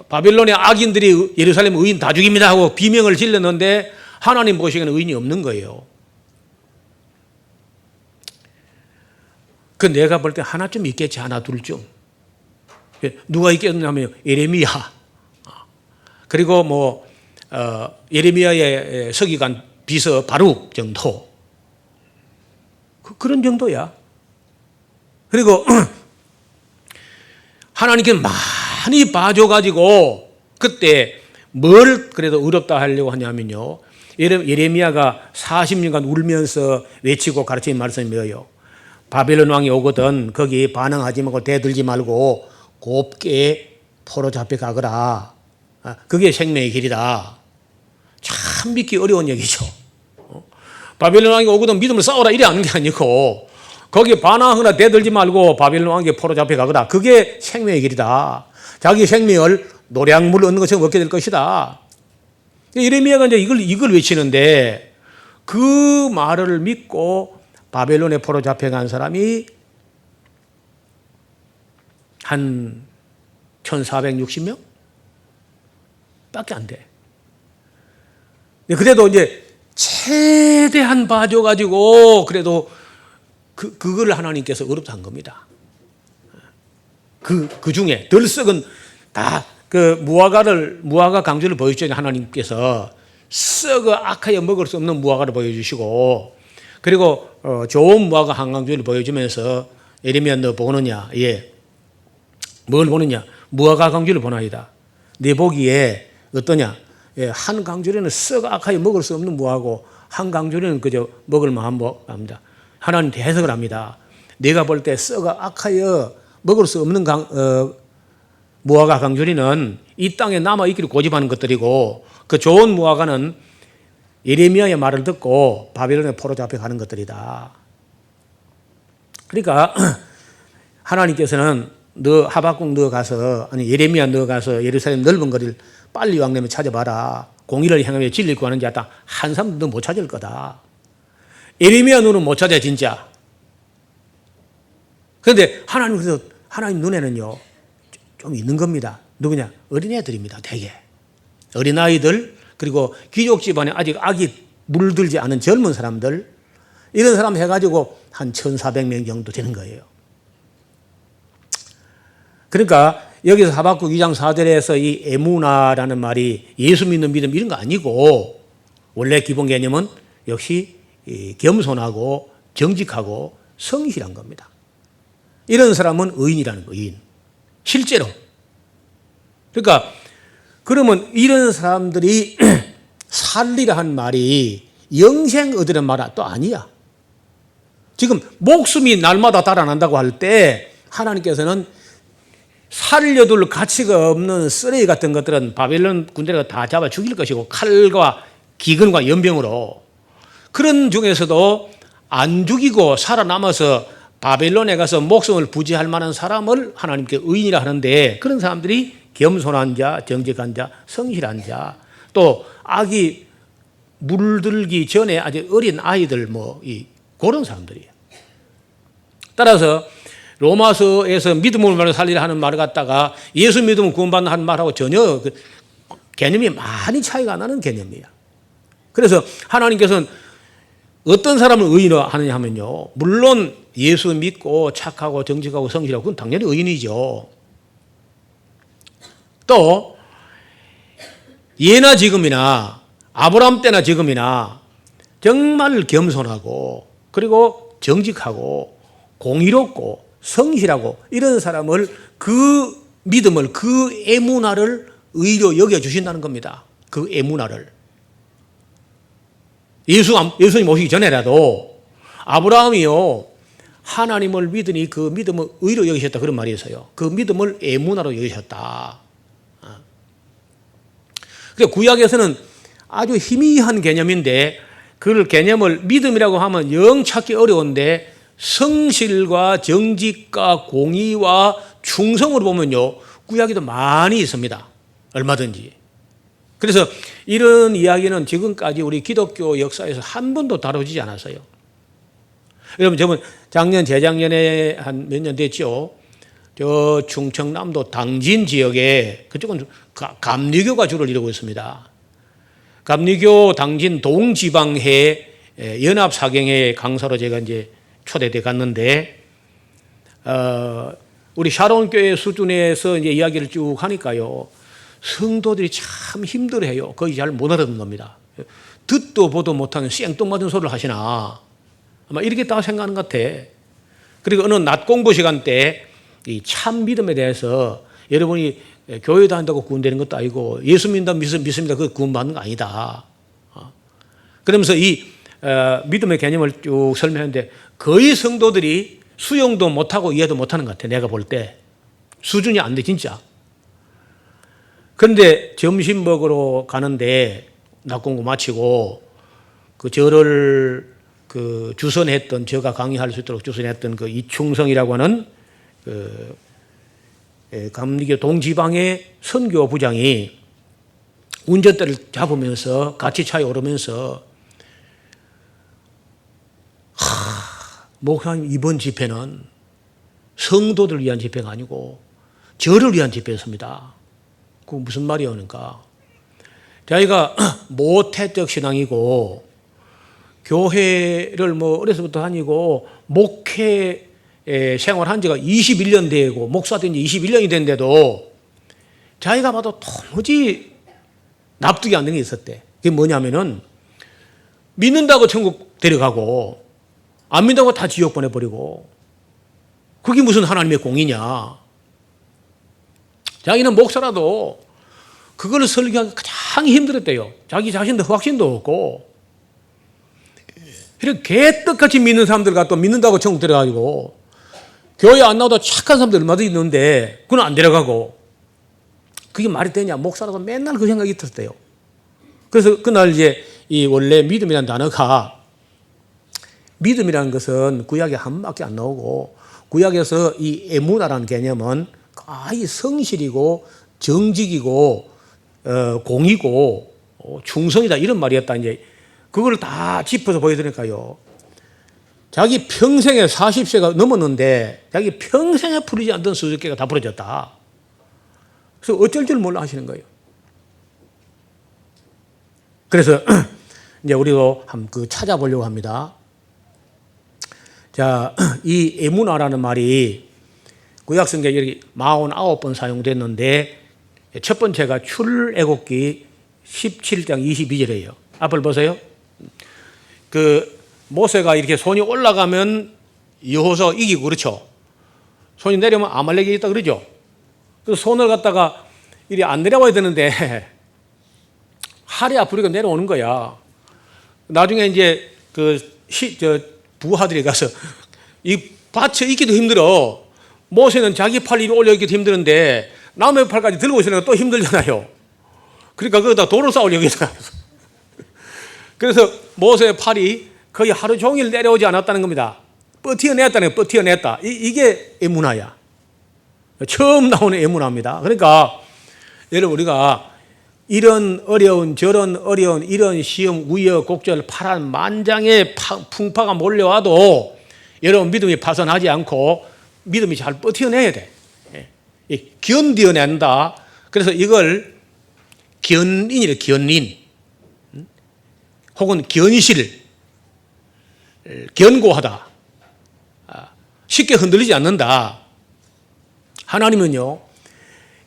바벨론의 악인들이 예루살렘 의인 다 죽입니다 하고 비명을 질렀는데 하나님 보시기에는 의인이 없는 거예요. 그 내가 볼 때 하나쯤 있겠지. 하나 둘쯤. 누가 있겠냐면 예레미야. 그리고 뭐 예레미야의 서기관 비서 바룩 정도. 그런 정도야. 그리고 하나님께 많이 봐줘가지고 그때 뭘 그래도 의롭다 하려고 하냐면요. 예레미야가 40년간 울면서 외치고 가르친 말씀이 뭐예요? 바벨론 왕이 오거든 거기 반응하지 말고 대들지 말고 곱게 포로 잡혀 가거라. 그게 생명의 길이다. 참 믿기 어려운 얘기죠. 바벨론 왕이 오거든 믿음을 싸워라 이래 하는 게 아니고 거기에 반항하거나 대들지 말고 바벨론 왕에게 포로 잡혀 가거라. 그게 생명의 길이다. 자기 생명을 노량물을 얻는 것처럼 얻게 될 것이다. 예레미야가 이제 이걸 외치는데 그 말을 믿고 바벨론에 포로 잡혀간 사람이 한 1460명? 밖에 안 돼. 그래도 이제 최대한 봐줘가지고 그래도 그걸 하나님께서 어렵다 한 겁니다. 그 중에 덜 썩은 다 그 무화과 강주를 보여주잖아요. 하나님께서 썩어 악하여 먹을 수 없는 무화과를 보여주시고 그리고 좋은 무화과 한 강주를 보여주면서 예레미야 너 보느냐? 예. 뭘 보느냐? 무화과 강주를 보나이다. 내 보기에 어떠냐? 예, 한 강주에는 썩어 악하여 먹을 수 없는 무화과고 한 강조리는 그저 먹을 만한 합니다. 하나님 해석을 합니다. 내가 볼 때 썩어 악하여 먹을 수 없는 무화과 강조리는 이 땅에 남아있기를 고집하는 것들이고 그 좋은 무화과는 예레미야의 말을 듣고 바벨론에 포로 잡혀가는 것들이다. 그러니까 하나님께서는 너 하박국 너 가서 아니 예레미야 너 가서 예루살렘 넓은 거리를 빨리 왕래면 찾아봐라. 공의를 행하며 진리를 구하는 자다. 한 사람도 못 찾을 거다. 예레미야 너는 못 찾아 진짜. 그런데 하나님 눈에는요 좀 있는 겁니다. 누구냐? 어린애들입니다. 대개 어린아이들 그리고 귀족 집안에 아직 악이 물들지 않은 젊은 사람들 이런 사람 해가지고 한 1,400명 정도 되는 거예요. 그러니까 여기서 하박국 2장 4절에서 이 에무나라는 말이 예수 믿는 믿음 이런 거 아니고 원래 기본 개념은 역시 겸손하고 정직하고 성실한 겁니다. 이런 사람은 의인이라는 거예요. 의인. 실제로. 그러니까 그러면 이런 사람들이 살리라 한 말이 영생 얻으란 말은 또 아니야. 지금 목숨이 날마다 달아난다고 할 때 하나님께서는 살려둘 가치가 없는 쓰레기 같은 것들은 바벨론 군대가 다 잡아 죽일 것이고 칼과 기근과 연병으로 그런 중에서도 안 죽이고 살아남아서 바벨론에 가서 목숨을 부지할 만한 사람을 하나님께 의인이라 하는데 그런 사람들이 겸손한 자, 정직한 자, 성실한 자, 또 악이 물들기 전에 아주 어린 아이들 그런 사람들이에요. 따라서 로마서에서 믿음을 말로 살리라 하는 말을 갖다가 예수 믿으면 구원받는 하는 말하고 전혀 개념이 많이 차이가 나는 개념이에요. 그래서 하나님께서는 어떤 사람을 의인으로 하느냐 하면요. 물론 예수 믿고 착하고 정직하고 성실하고 그건 당연히 의인이죠. 또 예나 지금이나 아브라함 때나 지금이나 정말 겸손하고 그리고 정직하고 공의롭고 성실하고 이런 사람을 그 믿음을 그 에무나를 의로 여겨주신다는 겁니다. 그 에무나를. 예수님 오시기 전에라도 아브라함이요 하나님을 믿으니 그 믿음을 의로 여기셨다 그런 말이 있어요. 그 믿음을 에무나로 여기셨다. 그래서 구약에서는 아주 희미한 개념인데 그 개념을 믿음이라고 하면 영 찾기 어려운데 성실과 정직과 공의와 충성으로 보면요 구약에도 많이 있습니다. 얼마든지. 그래서 이런 이야기는 지금까지 우리 기독교 역사에서 한 번도 다뤄지지 않았어요. 여러분 저번 작년 재작년에 한 몇 년 됐죠. 저 충청남도 당진 지역에 그쪽은 감리교가 주를 이루고 있습니다. 감리교 당진 동지방회 연합사경회 강사로 제가 이제 초대돼 갔는데 우리 샤론 교회 수준에서 이제 이야기를 쭉 하니까요 성도들이 참 힘들어해요. 거의 잘 못 알아듣는 겁니다. 듣도 보도 못하는 생뚱맞은 소리를 하시나 아마 이렇게 딱 생각하는 것 같아. 그리고 어느 낮 공부 시간 때 이 참 믿음에 대해서 여러분이 교회 다닌다고 구원되는 것도 아니고 예수 믿습니다. 그거 구원받는 거 아니다. 그러면서 이 믿음의 개념을 쭉 설명했는데 거의 성도들이 수용도 못하고 이해도 못하는 것 같아. 내가 볼 때 수준이 안 돼 진짜. 그런데 점심 먹으러 가는데 낮 공부 마치고 그 저를 주선했던 제가 강의할 수 있도록 주선했던 그 이충성이라고 하는 감리교 동지방의 선교 부장이 운전대를 잡으면서 같이 차에 오르면서 목사님 이번 집회는 성도들을 위한 집회가 아니고 저를 위한 집회였습니다. 그 무슨 말이오니까 자기가 모태적 신앙이고 교회를 어려서부터 다니고 목회 생활한 지가 21년 되고 목사된 지 21년이 됐는데도 자기가 봐도 도무지 납득이 안 되는 게 있었대. 그게 뭐냐면은 믿는다고 천국 데려가고 안 믿는다고 다 지옥 보내버리고 그게 무슨 하나님의 공이냐. 자기는 목사라도 그걸 설교하기 가장 힘들었대요. 자기 자신도 확신도 없고 이렇게 개떡같이 믿는 사람들과 또 믿는다고 천국 들어가지고 교회 안 나오다 착한 사람들 얼마든지 있는데 그건 안 데려가고 그게 말이 되냐? 목사라고 맨날 그 생각이 들었대요. 그래서 그날 이제 이 원래 믿음이라는 단어가 믿음이라는 것은 구약에 한 밖에 안 나오고 구약에서 이 에무나라는 개념은 거의 성실이고 정직이고 공이고 충성이다 이런 말이었다. 이제 그걸 다 짚어서 보여드리니까요. 자기 평생에 40세가 넘었는데 자기 평생에 풀리지 않던 수수께가 다 풀어졌다. 그래서 어쩔 줄 몰라 하시는 거예요. 그래서 이제 우리도 한번 찾아보려고 합니다. 자, 이 에무나라는 말이 구약성경에 여기 49번 사용됐는데 첫 번째가 출애굽기 17장 22절이에요. 앞을 보세요. 그 모세가 이렇게 손이 올라가면 여호수아가 이기고 그렇죠. 손이 내려오면 아말렉이 있다 그러죠. 그래서 손을 갖다가 이리 안 내려와야 되는데 팔이 아프리가 내려오는 거야. 나중에 이제 부하들이 가서 이 받쳐 있기도 힘들어. 모세는 자기 팔 위로 올려있기도 힘드는데 남의 팔까지 들고 있으니까 또 힘들잖아요. 그러니까 거기다 돌을 쌓으려고 했어요. 그래서 모세의 팔이 거의 하루 종일 내려오지 않았다는 겁니다. 버티어냈다는 거예요. 버티어냈다. 이게 에무나야. 처음 나오는 에무나입니다. 그러니까 여러분 우리가 이런 어려운 저런 어려운 이런 시험 우여곡절 파란만장의 풍파가 몰려와도 여러분 믿음이 파손하지 않고 믿음이 잘 버텨내야 돼. 견뎌낸다. 그래서 이걸 견인이래. 견인 혹은 견실 견고하다. 쉽게 흔들리지 않는다. 하나님은요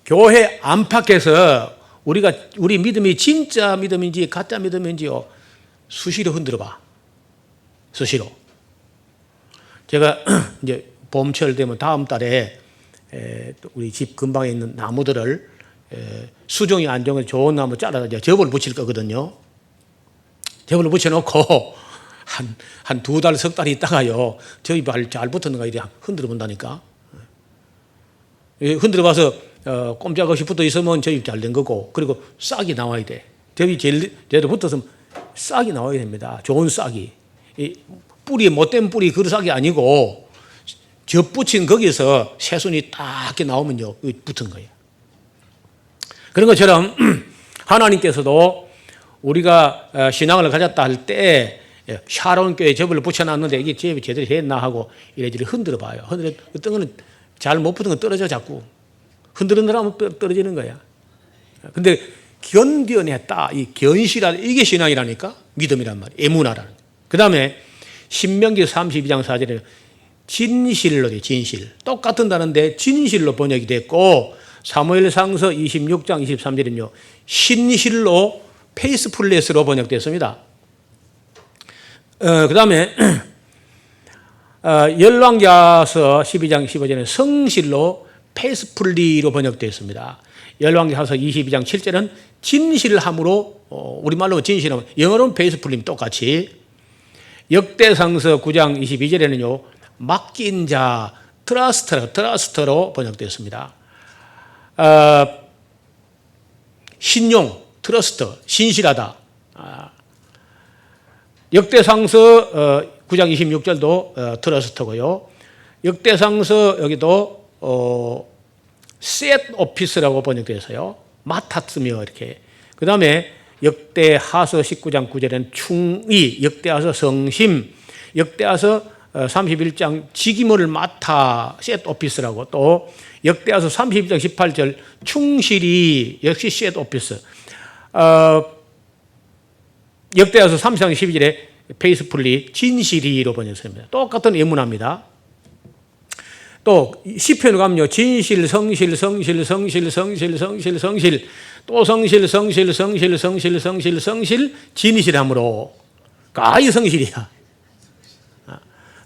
교회 안팎에서 우리 믿음이 진짜 믿음인지 가짜 믿음인지요 수시로 흔들어봐. 수시로. 제가 이제 봄철 되면 다음 달에 우리 집 근방에 있는 나무들을 수종이 안정을 좋은 나무 잘라서 접을 붙일 거거든요. 접을 붙여놓고 한 2달, 석 달 있다가요 저희 발 잘 붙었는가 이렇게 흔들어 본다니까. 흔들어 봐서 꼼짝없이 붙어 있으면 접이 잘 된 거고, 그리고 싹이 나와야 돼. 접이 제대로 붙어서 싹이 나와야 됩니다. 좋은 싹이. 뿌리, 못된 뿌리 그 싹이 아니고 접 붙인 거기서 새순이 딱 나오면요 붙은 거예요. 그런 것처럼 하나님께서도 우리가 신앙을 가졌다 할 때 샤론 교회 접을 붙여놨는데 이게 접이 제대로 했나 하고 이래저래 흔들어 봐요. 어떤 거는 잘 못 붙은 건 떨어져 자꾸. 흔들흔들하면 떨어지는 거야. 근데 견뎌냈다. 이 견실하다. 이게 신앙이라니까. 믿음이란 말이에요. 에무나라는. 그 다음에 신명기 32장 4절에 진실로 돼. 진실. 똑같은 단어인데 진실로 번역이 됐고, 사무엘상서 26장 23절은요 신실로 페이스풀레스로 번역됐습니다. 그 다음에 열왕기하서 12장 15절에는 성실로 페이스풀리로 번역되어 있습니다. 열왕기하서 22장 7절은 진실함으로, 우리말로 진실함, 영어로는 페이스풀림 똑같이. 역대상서 9장 22절에는요 맡긴 자 트러스트로 번역되어 있습니다. 신용, 트러스트, 신실하다. 역대상서 9장 26절도 트러스트고요. 역대상서 여기도 셋 오피스라고 번역되어 있어요. 맡았으며 이렇게. 그 다음에 역대하서 19장 9절에는 충의, 역대하서 성심, 역대하서 31장 직임을 맡아 셋 오피스라고, 또 역대하서 32장 18절 충실히 역시 셋 오피스, 역대하서 30장 12절에 페이스풀리 진실이로 번역했습니다. 똑같은 예문합니다. 또 시편을 가면요 진실, 성실, 성실, 성실, 성실, 성실, 성실, 또 성실, 성실, 성실, 성실, 성실, 성실, 진실함으로 가히 성실이야.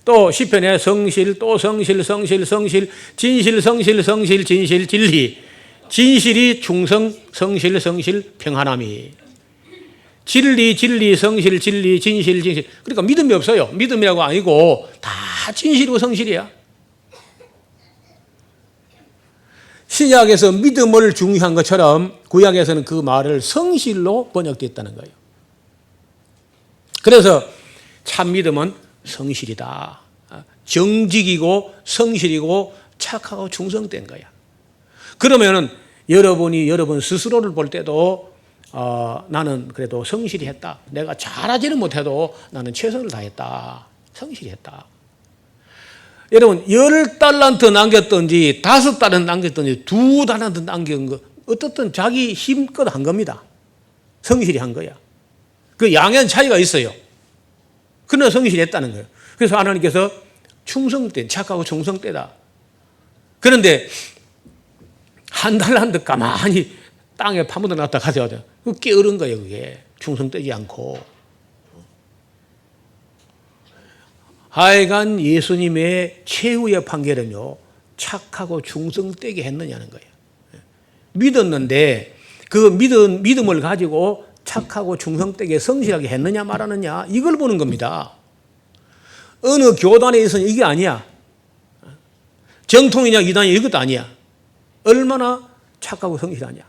또 시편에 성실, 또 성실, 성실, 성실, 진실, 성실, 성실, 진실, 진리, 진실이 충성, 성실, 성실, 평안함이. 진리, 진리, 성실, 진리, 진실, 진실. 그러니까 믿음이 없어요. 믿음이라고 아니고 다 진실이고 성실이야. 신약에서 믿음을 중요한 것처럼 구약에서는 그 말을 성실로 번역됐다는 거예요. 그래서 참 믿음은 성실이다. 정직이고 성실이고 착하고 충성된 거야. 그러면은 여러분이 여러분 스스로를 볼 때도 나는 그래도 성실히 했다. 내가 잘하지는 못해도 나는 최선을 다했다. 성실히 했다. 여러분 10달란트 남겼든지 5달란트 남겼든지 2달란트 남긴 거 어떻든 자기 힘껏 한 겁니다. 성실히 한 거야. 그 양의 차이가 있어요. 그러나 성실히 했다는 거예요. 그래서 하나님께서 충성된 착하고 충성되다. 그런데 1달란트 가만히 땅에 파묻어 놨다 가져가자. 그 게으른 거예요. 그게 충성되지 않고. 하여간 예수님의 최후의 판결은요, 착하고 충성되게 했느냐는 거예요. 믿었는데 그 믿음을 가지고 착하고 충성되게 성실하게 했느냐 말하느냐 이걸 보는 겁니다. 어느 교단에 있어서는 이게 아니야. 정통이냐 이단이냐 이것도 아니야. 얼마나 착하고 성실하냐.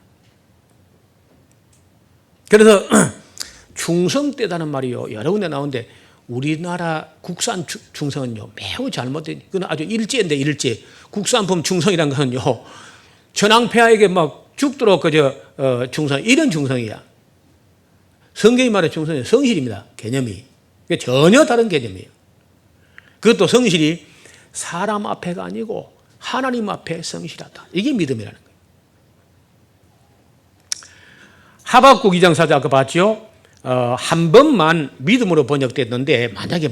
그래서 충성되다는 말이요 여러 군데 나오는데 우리나라 국산 충성은요 매우 잘못된, 그건 아주 일제인데 일제. 국산품 충성이라는 것은요 전황폐하에게 막 죽도록 그저 충성, 이런 충성이야. 성경이 말하는 충성은 성실입니다. 개념이 전혀 다른 개념이에요. 그것도 성실이 사람 앞에가 아니고 하나님 앞에 성실하다. 이게 믿음이라는 거예요. 하박국 2장 4절 아까 봤죠? 한 번만 믿음으로 번역됐는데 만약에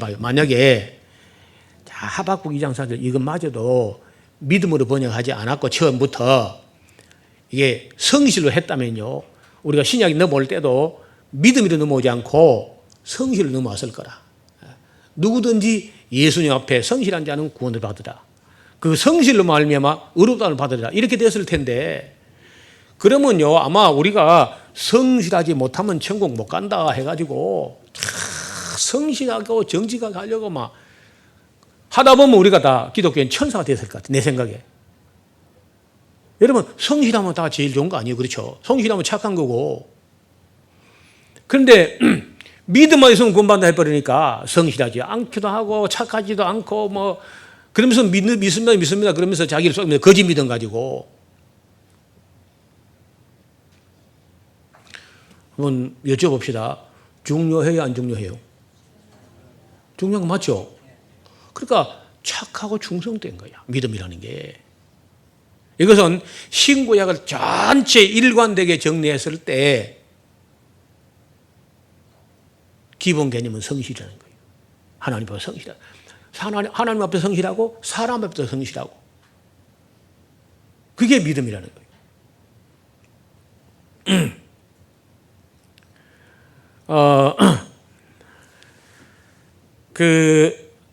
하박국 2장 4절 이것마저도 믿음으로 번역하지 않았고 처음부터 이게 성실로 했다면요 우리가 신약에 넘어올 때도 믿음으로 넘어오지 않고 성실로 넘어왔을 거라. 누구든지 예수님 앞에 성실한 자는 구원을 받으라. 그 성실로 말미암아 의롭다함을 받으리라. 이렇게 됐을 텐데 그러면요 아마 우리가 성실하지 못하면 천국 못 간다 해가지고 성실하고 정직하게 하려고 막 하다 보면 우리가 다 기독교인 천사가 됐을 것 같아요. 내 생각에. 여러분 성실하면 다 제일 좋은 거 아니에요? 그렇죠? 성실하면 착한 거고. 그런데 믿음만 있으면 구원받는다 해버리니까 성실하지 않기도 하고 착하지도 않고 뭐 그러면서 믿습니다 그러면서 자기를 쏘면서 거짓 믿음 가지고. 한번 여쭤봅시다. 중요해요 안 중요해요? 중요한 거 맞죠? 그러니까 착하고 충성된 거야 믿음이라는 게. 이것은 신구약을 전체 일관되게 정리했을 때 기본 개념은 성실이라는 거예요. 하나님 앞에 성실하고 하나님 앞에 성실하고 사람 앞에 성실하고 그게 믿음이라는 거예요.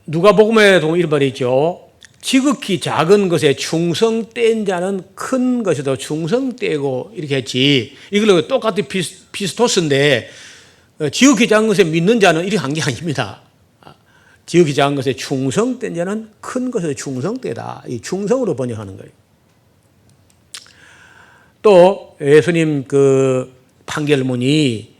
누가복음에도 이런 말이 있죠. 지극히 작은 것에 충성된 자는 큰 것에도 충성되고 이렇게 했지. 이걸로 똑같은 피스토스인데 지극히 작은 것에 믿는 자는 이렇게 한 게 아닙니다. 지극히 작은 것에 충성된 자는 큰 것에 충성되다. 이 충성으로 번역하는 거예요. 또 예수님 그 판결문이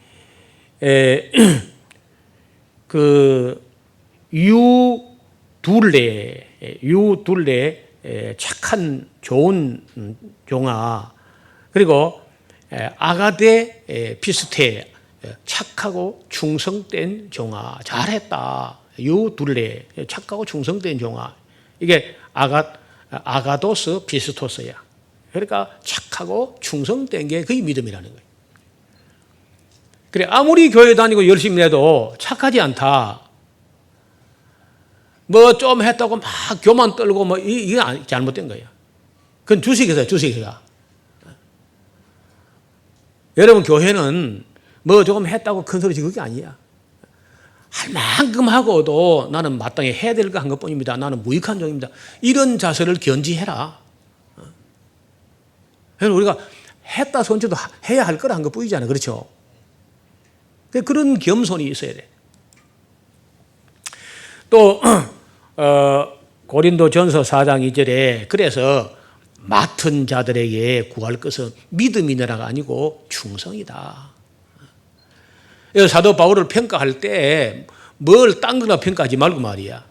유둘레 착한 좋은 종아 그리고 아가데 피스테 착하고 충성된 종아 잘했다. 유둘레 착하고 충성된 종아 이게 아가도스 피스토스야. 그러니까 착하고 충성된 게 그게 믿음이라는 거예요. 그래 아무리 교회 다니고 열심히 해도 착하지 않다. 뭐 좀 했다고 막 교만 떨고 뭐 이게 잘못된 거예요. 그건 주식회사. 여러분 교회는 뭐 조금 했다고 큰 소리 지르는 게 아니야. 할 만큼 하고도 나는 마땅히 해야 될 거 한 것뿐입니다. 나는 무익한 종입니다. 이런 자세를 견지해라. 그래서 우리가 했다 손주도 해야 할 거라 한 것뿐이잖아요. 그렇죠? 그런 겸손이 있어야 돼. 또 고린도전서 4장 2절에 그래서 맡은 자들에게 구할 것은 믿음이니라가 아니고 충성이다. 사도 바울을 평가할 때 뭘 딴 거나 평가하지 말고 말이야.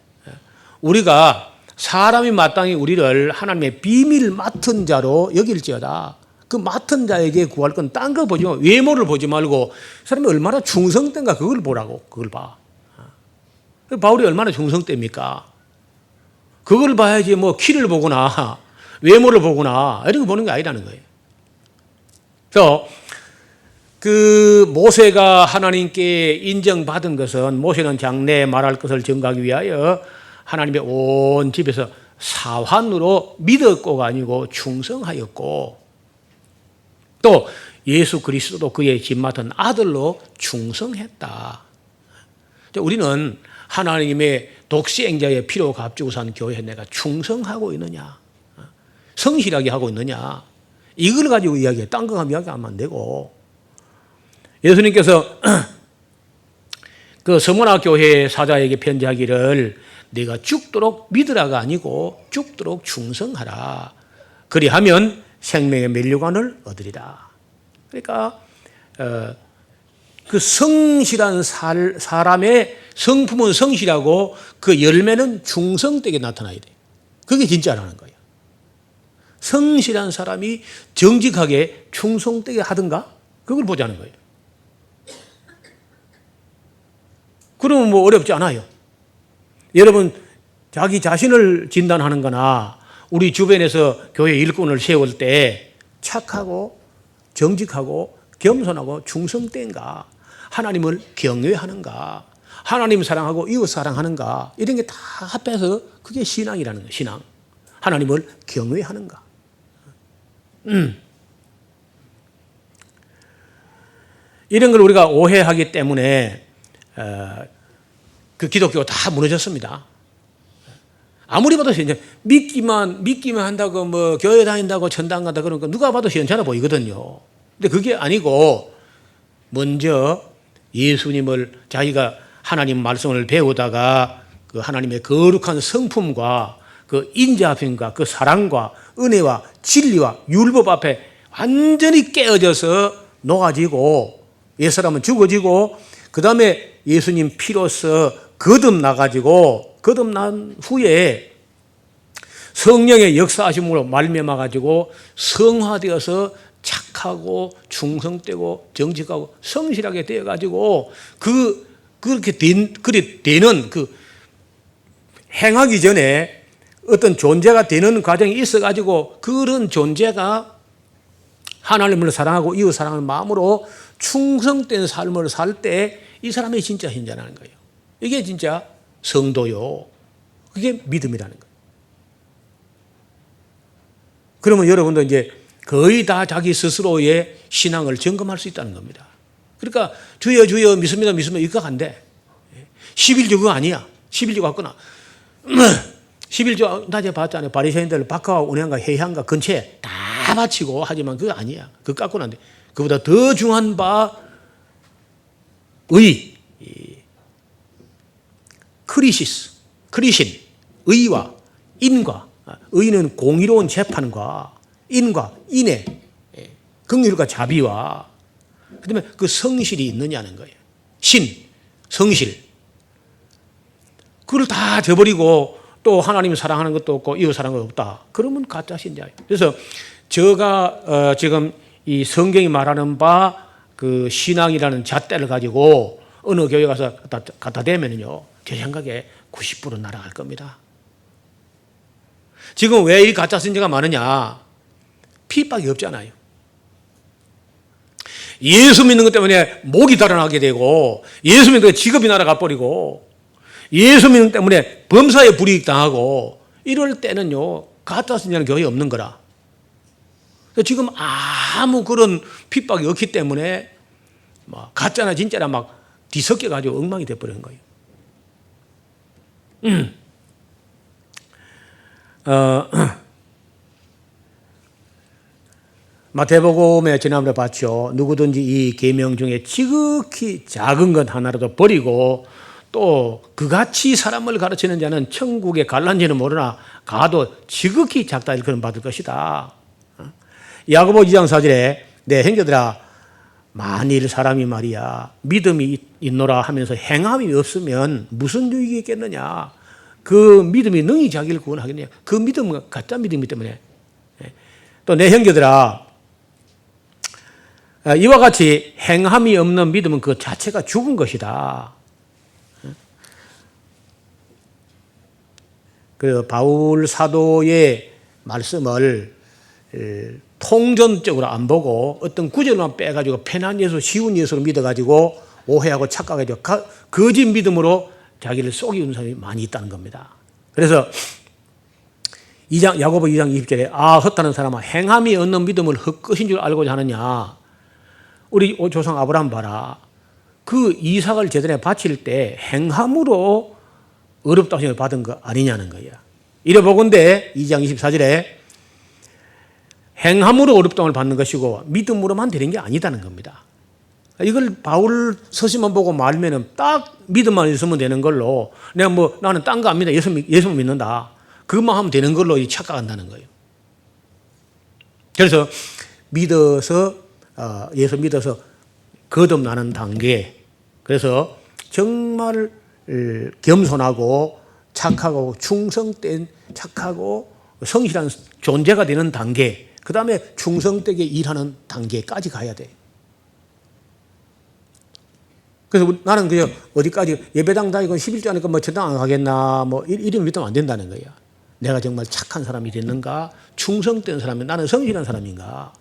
우리가 사람이 마땅히 우리를 하나님의 비밀 맡은 자로 여길지어다. 그 맡은 자에게 구할 건 딴 거 보지 말고, 외모를 보지 말고 사람이 얼마나 충성된가 그걸 보라고. 그걸 봐. 바울이 얼마나 충성됩니까? 그걸 봐야지 뭐 키를 보거나 외모를 보거나 이런 거 보는 게 아니라는 거예요. 그래서 그 모세가 하나님께 인정받은 것은, 모세는 장래에 말할 것을 전가하기 위하여 하나님의 온 집에서 사환으로 믿었고가 아니고 충성하였고, 또 예수 그리스도도 그의 집 맡은 아들로 충성했다. 우리는 하나님의 독시행자의 피로 값주고 산 교회에 내가 충성하고 있느냐, 성실하게 하고 있느냐, 이걸 가지고 이야기해. 딴 거 가지고 이야기하면 안 되고. 예수님께서 그 서문화 교회 사자에게 편지하기를 네가 죽도록 믿으라가 아니고 죽도록 충성하라. 그리하면 생명의 면류관을 얻으리라. 그러니까 그 성실한 사람의 성품은 성실하고 그 열매는 충성되게 나타나야 돼. 그게 진짜라는 거예요. 성실한 사람이 정직하게 충성되게 하든가 그걸 보자는 거예요. 그러면 뭐 어렵지 않아요. 여러분 자기 자신을 진단하는 거나 우리 주변에서 교회 일꾼을 세울 때 착하고 정직하고 겸손하고 충성된가, 하나님을 경외하는가, 하나님 사랑하고 이웃 사랑하는가, 이런 게 다 합해서 그게 신앙이라는 거예요. 신앙. 하나님을 경외하는가. 이런 걸 우리가 오해하기 때문에 그 기독교가 다 무너졌습니다. 아무리 봐도 이제 믿기만 한다고 뭐 교회 다닌다고 천당 간다 그러니까 누가 봐도 시원찮아 보이거든요. 근데 그게 아니고 먼저 예수님을, 자기가 하나님 말씀을 배우다가 그 하나님의 거룩한 성품과 그 인자함과 그 사랑과 은혜와 진리와 율법 앞에 완전히 깨어져서 녹아지고 옛사람은 죽어지고, 그 다음에 예수님 피로서 거듭난 후에 성령의 역사하심으로 말미암아가지고 성화되어서 착하고 충성되고 정직하고 성실하게 되어가지고 그렇게 되는 그 행하기 전에 어떤 존재가 되는 과정이 있어가지고 그런 존재가 하나님을 사랑하고 이웃 사랑하는 마음으로 충성된 삶을 살 때 이 사람이 진짜 신자라는 거예요. 이게 진짜 성도요. 그게 믿음이라는 거예요. 그러면 여러분도 이제 거의 다 자기 스스로의 신앙을 점검할 수 있다는 겁니다. 그러니까 주여 주여 믿습니다 이거 안 돼. 11조 그거 아니야. 11조 갖거나 11조 낮에 봤잖아요. 바리새인들 박하와 운행과 회향과 근처에 다 바치고 하지만 그거 아니야. 그거 갖고는 안 돼. 그보다 더 중요한 바 크리신, 의와 인과, 의는 공의로운 재판과 인과 인의 긍휼과 자비와 그다음에 그 성실이 있느냐는 거예요. 성실. 그걸 다 저버리고 또 하나님 사랑하는 것도 없고 이웃 사랑하는 것도 없다. 그러면 가짜 신자예요. 그래서 제가 지금 이 성경이 말하는 바 그 신앙이라는 잣대를 가지고 어느 교회 가서 갖다 대면은요, 제 생각에 90% 날아갈 겁니다. 지금 왜 이 가짜 신자가 많으냐? 핍박이 없잖아요. 예수 믿는 것 때문에 목이 달아나게 되고, 예수 믿는 것 때문에 직업이 날아가 버리고, 예수 믿는 것 때문에 범사에 불이익 당하고, 이럴 때는요, 가짜 신자는 교회에 없는 거라. 지금 아무 그런 핍박이 없기 때문에 막 가짜나 진짜나 막 뒤섞여 가지고 엉망이 돼 버리는 거예요. 마태복음에 지난번에 봤죠. 누구든지 이 계명 중에 지극히 작은 것 하나라도 버리고 또 그같이 사람을 가르치는 자는 천국에 갈란지는 모르나 가도 지극히 작다 일컬음 받을 것이다. 야고보 2장 4절에 내 형제들아 만일 사람이 말이야 믿음이 있노라 하면서 행함이 없으면 무슨 유익이 있겠느냐. 그 믿음이 능히 자기를 구원하겠느냐. 그 믿음은 가짜 믿음이기 때문에. 또 내 형제들아 이와 같이 행함이 없는 믿음은 그 자체가 죽은 것이다. 그 바울 사도의 말씀을 통전적으로 안 보고 어떤 구절만 빼가지고 편한 예수, 쉬운 예수를 믿어가지고 오해하고 착각해가지고 거짓 믿음으로 자기를 속이는 사람이 많이 있다는 겁니다. 그래서 야고보 2장 20절에 헛다는 사람아 행함이 없는 믿음을 헛것인 줄 알고자 하느냐. 우리 조상 아브라함 봐라. 그 이삭을 제단에 바칠 때 행함으로 어렵다고 생각을 받은 거 아니냐는 거야. 이래 보건대 2장 24절에 행함으로 어렵다움을 받는 것이고 믿음으로만 되는 게 아니다는 겁니다. 이걸 바울 서신만 보고 말면은 딱 믿음만 있으면 되는 걸로 내가 나는 딴 거 안 믿는다. 예수만 믿는다. 그것만 하면 되는 걸로 착각한다는 거예요. 그래서 예수 믿어서 거듭나는 단계. 그래서 정말 겸손하고 착하고 충성된 착하고 성실한 존재가 되는 단계. 그 다음에 충성되게 일하는 단계까지 가야 돼. 그래서 나는 그냥 어디까지 예배당 다니고 11조 하니까 전당 안 가겠나 이름 믿으면 안 된다는 거야. 내가 정말 착한 사람이 됐는가? 충성된 사람이 나는 성실한 사람인가?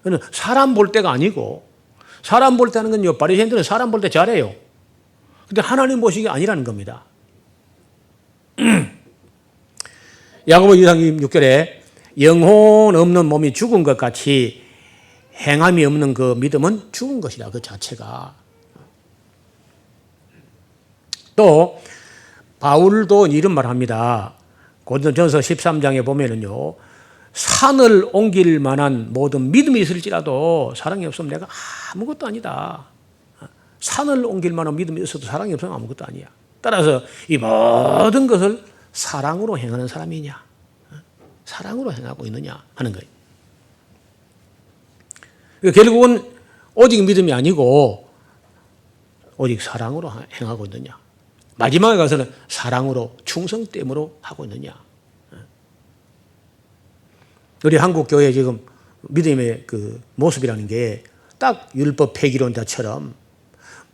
그는 사람 볼 때가 아니고 사람 볼 때 하는 건요. 바리새인들은 사람 볼 때 잘해요. 근데 하나님 보시기 아니라는 겁니다. 야고보 2장 6절에 영혼 없는 몸이 죽은 것 같이 행함이 없는 그 믿음은 죽은 것이다. 그 자체가. 또 바울도 이런 말 합니다. 고린도전서 13장에 보면은요. 산을 옮길 만한 모든 믿음이 있을지라도 사랑이 없으면 내가 아무것도 아니다. 산을 옮길 만한 믿음이 있어도 사랑이 없으면 아무것도 아니야. 따라서 이 모든 것을 사랑으로 행하는 사람이냐, 사랑으로 행하고 있느냐 하는 거예요. 결국은 오직 믿음이 아니고 오직 사랑으로 행하고 있느냐. 마지막에 가서는 사랑으로 충성됨으로 하고 있느냐. 우리 한국 교회 지금 믿음의 그 모습이라는 게 딱 율법 폐기론자처럼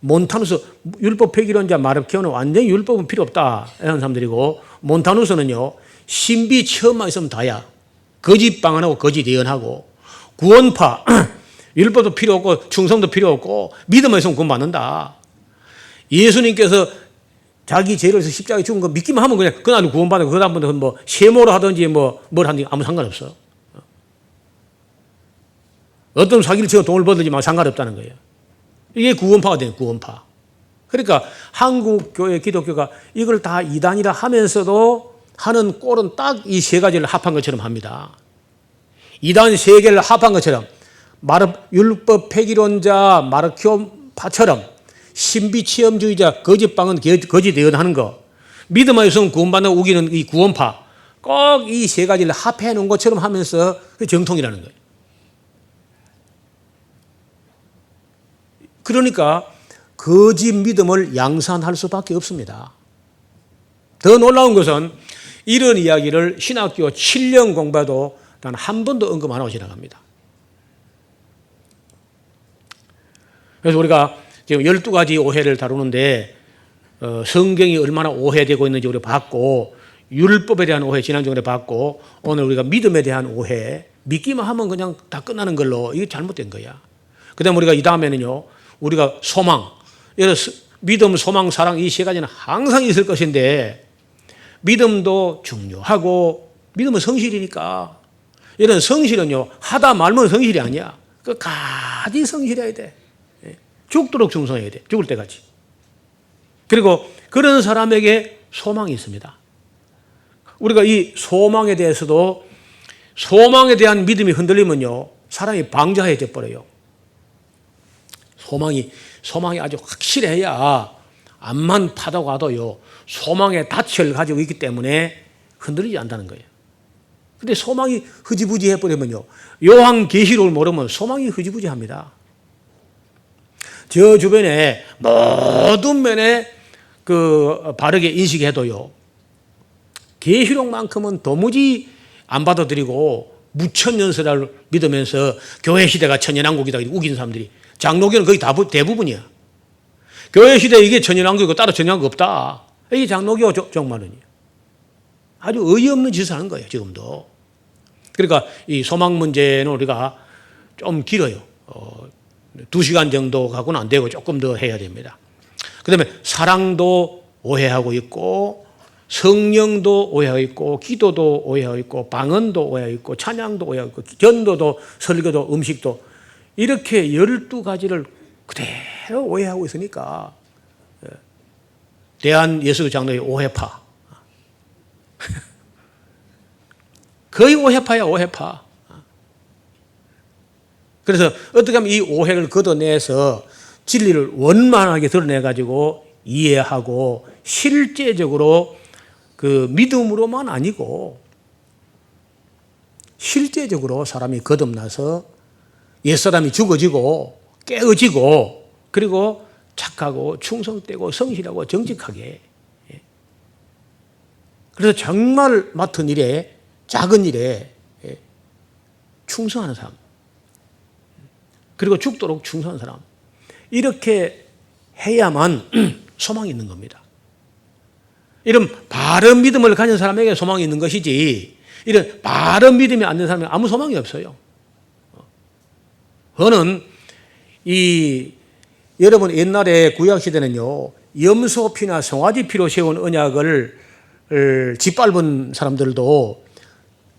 몬타누스 율법 폐기론자 마르키오는 완전히 율법은 필요 없다 이런 사람들이고 몬타누스는요 신비 체험만 있으면 다야. 거짓 방언하고 거짓 예언하고 구원파 율법도 필요 없고 충성도 필요 없고 믿음만 있으면 구원받는다. 예수님께서 자기 죄를 위해서 십자가에 죽은 거 믿기만 하면 그냥 그날 구원받는 그 다음부터 세모로 하든지 뭘 하든지 아무 상관없어. 어떤 사기를 치고 돈을 벌든지 상관없다는 거예요. 이게 구원파가 돼요. 구원파. 그러니까 한국 교회 기독교가 이걸 다 이단이라 하면서도 하는 꼴은 딱 이 세 가지를 합한 것처럼 합니다. 이단 세 개를 합한 것처럼 율법 폐기론자 마르키오파처럼 신비체험주의자 거짓방언 거짓 예언하는 거 믿음만 있으면 구원받는 우기는 이 구원파 꼭 이 세 가지를 합해 놓은 것처럼 하면서 그 정통이라는 거예요. 그러니까 거짓 믿음을 양산할 수밖에 없습니다. 더 놀라운 것은 이런 이야기를 신학교 7년 공부해도 단 한 번도 언급 안 하고 지나갑니다. 그래서 우리가 지금 12가지 오해를 다루는데 성경이 얼마나 오해되고 있는지 우리가 봤고 율법에 대한 오해 지난주에 봤고 오늘 우리가 믿음에 대한 오해 믿기만 하면 그냥 다 끝나는 걸로 이게 잘못된 거야. 그 다음에 우리가 이 다음에는요 우리가 소망, 믿음, 소망, 사랑 이 세 가지는 항상 있을 것인데 믿음도 중요하고 믿음은 성실이니까 이런 성실은요 하다 말면 성실이 아니야. 끝까지 성실해야 돼. 죽도록 충성해야 돼. 죽을 때까지. 그리고 그런 사람에게 소망이 있습니다. 우리가 이 소망에 대해서도 소망에 대한 믿음이 흔들리면요 사람이 방자해져 버려요. 소망이 아주 확실해야 암만 파다고 가도요, 소망의 닻을 가지고 있기 때문에 흔들리지 않는다는 거예요. 근데 소망이 흐지부지 해버리면요, 요한계시록을 모르면 소망이 흐지부지합니다. 저 주변에 모든 면에 바르게 인식해도요, 계시록만큼은 도무지 안 받아들이고 무천년설을 믿으면서 교회 시대가 천년왕국이다 우긴 사람들이, 장로교는 거의 대부분이야. 교회 시대에 이게 천년왕국이고 따로 천년왕국 없다, 이게 장로교 종말론이에요. 아주 어이없는 짓을 하는 거예요, 지금도. 그러니까 이 소망 문제는 우리가 좀 길어요. 2시간 정도 갖고는 안 되고 조금 더 해야 됩니다. 그 다음에 사랑도 오해하고 있고, 성령도 오해하고 있고, 기도도 오해하고 있고, 방언도 오해하고 있고, 찬양도 오해하고 있고, 전도도, 설교도, 음식도, 이렇게 12가지를 그대로 오해하고 있으니까 대한예수장로의 오해파, 거의 오해파야, 오해파. 그래서 어떻게 하면 이 오해를 걷어내서 진리를 원만하게 드러내가지고 이해하고 실제적으로 그 믿음으로만 아니고 실제적으로 사람이 거듭나서 옛사람이 죽어지고 깨어지고, 그리고 착하고 충성되고 성실하고 정직하게, 그래서 정말 맡은 일에, 작은 일에 충성하는 사람, 그리고 죽도록 충성하는 사람, 이렇게 해야만 소망이 있는 겁니다. 이런 바른 믿음을 가진 사람에게 소망이 있는 것이지, 이런 바른 믿음이 안 되는 사람에게 아무 소망이 없어요. 저는 여러분 옛날에 구약시대는요, 염소피나 송아지피로 세운 언약을 짓밟은 사람들도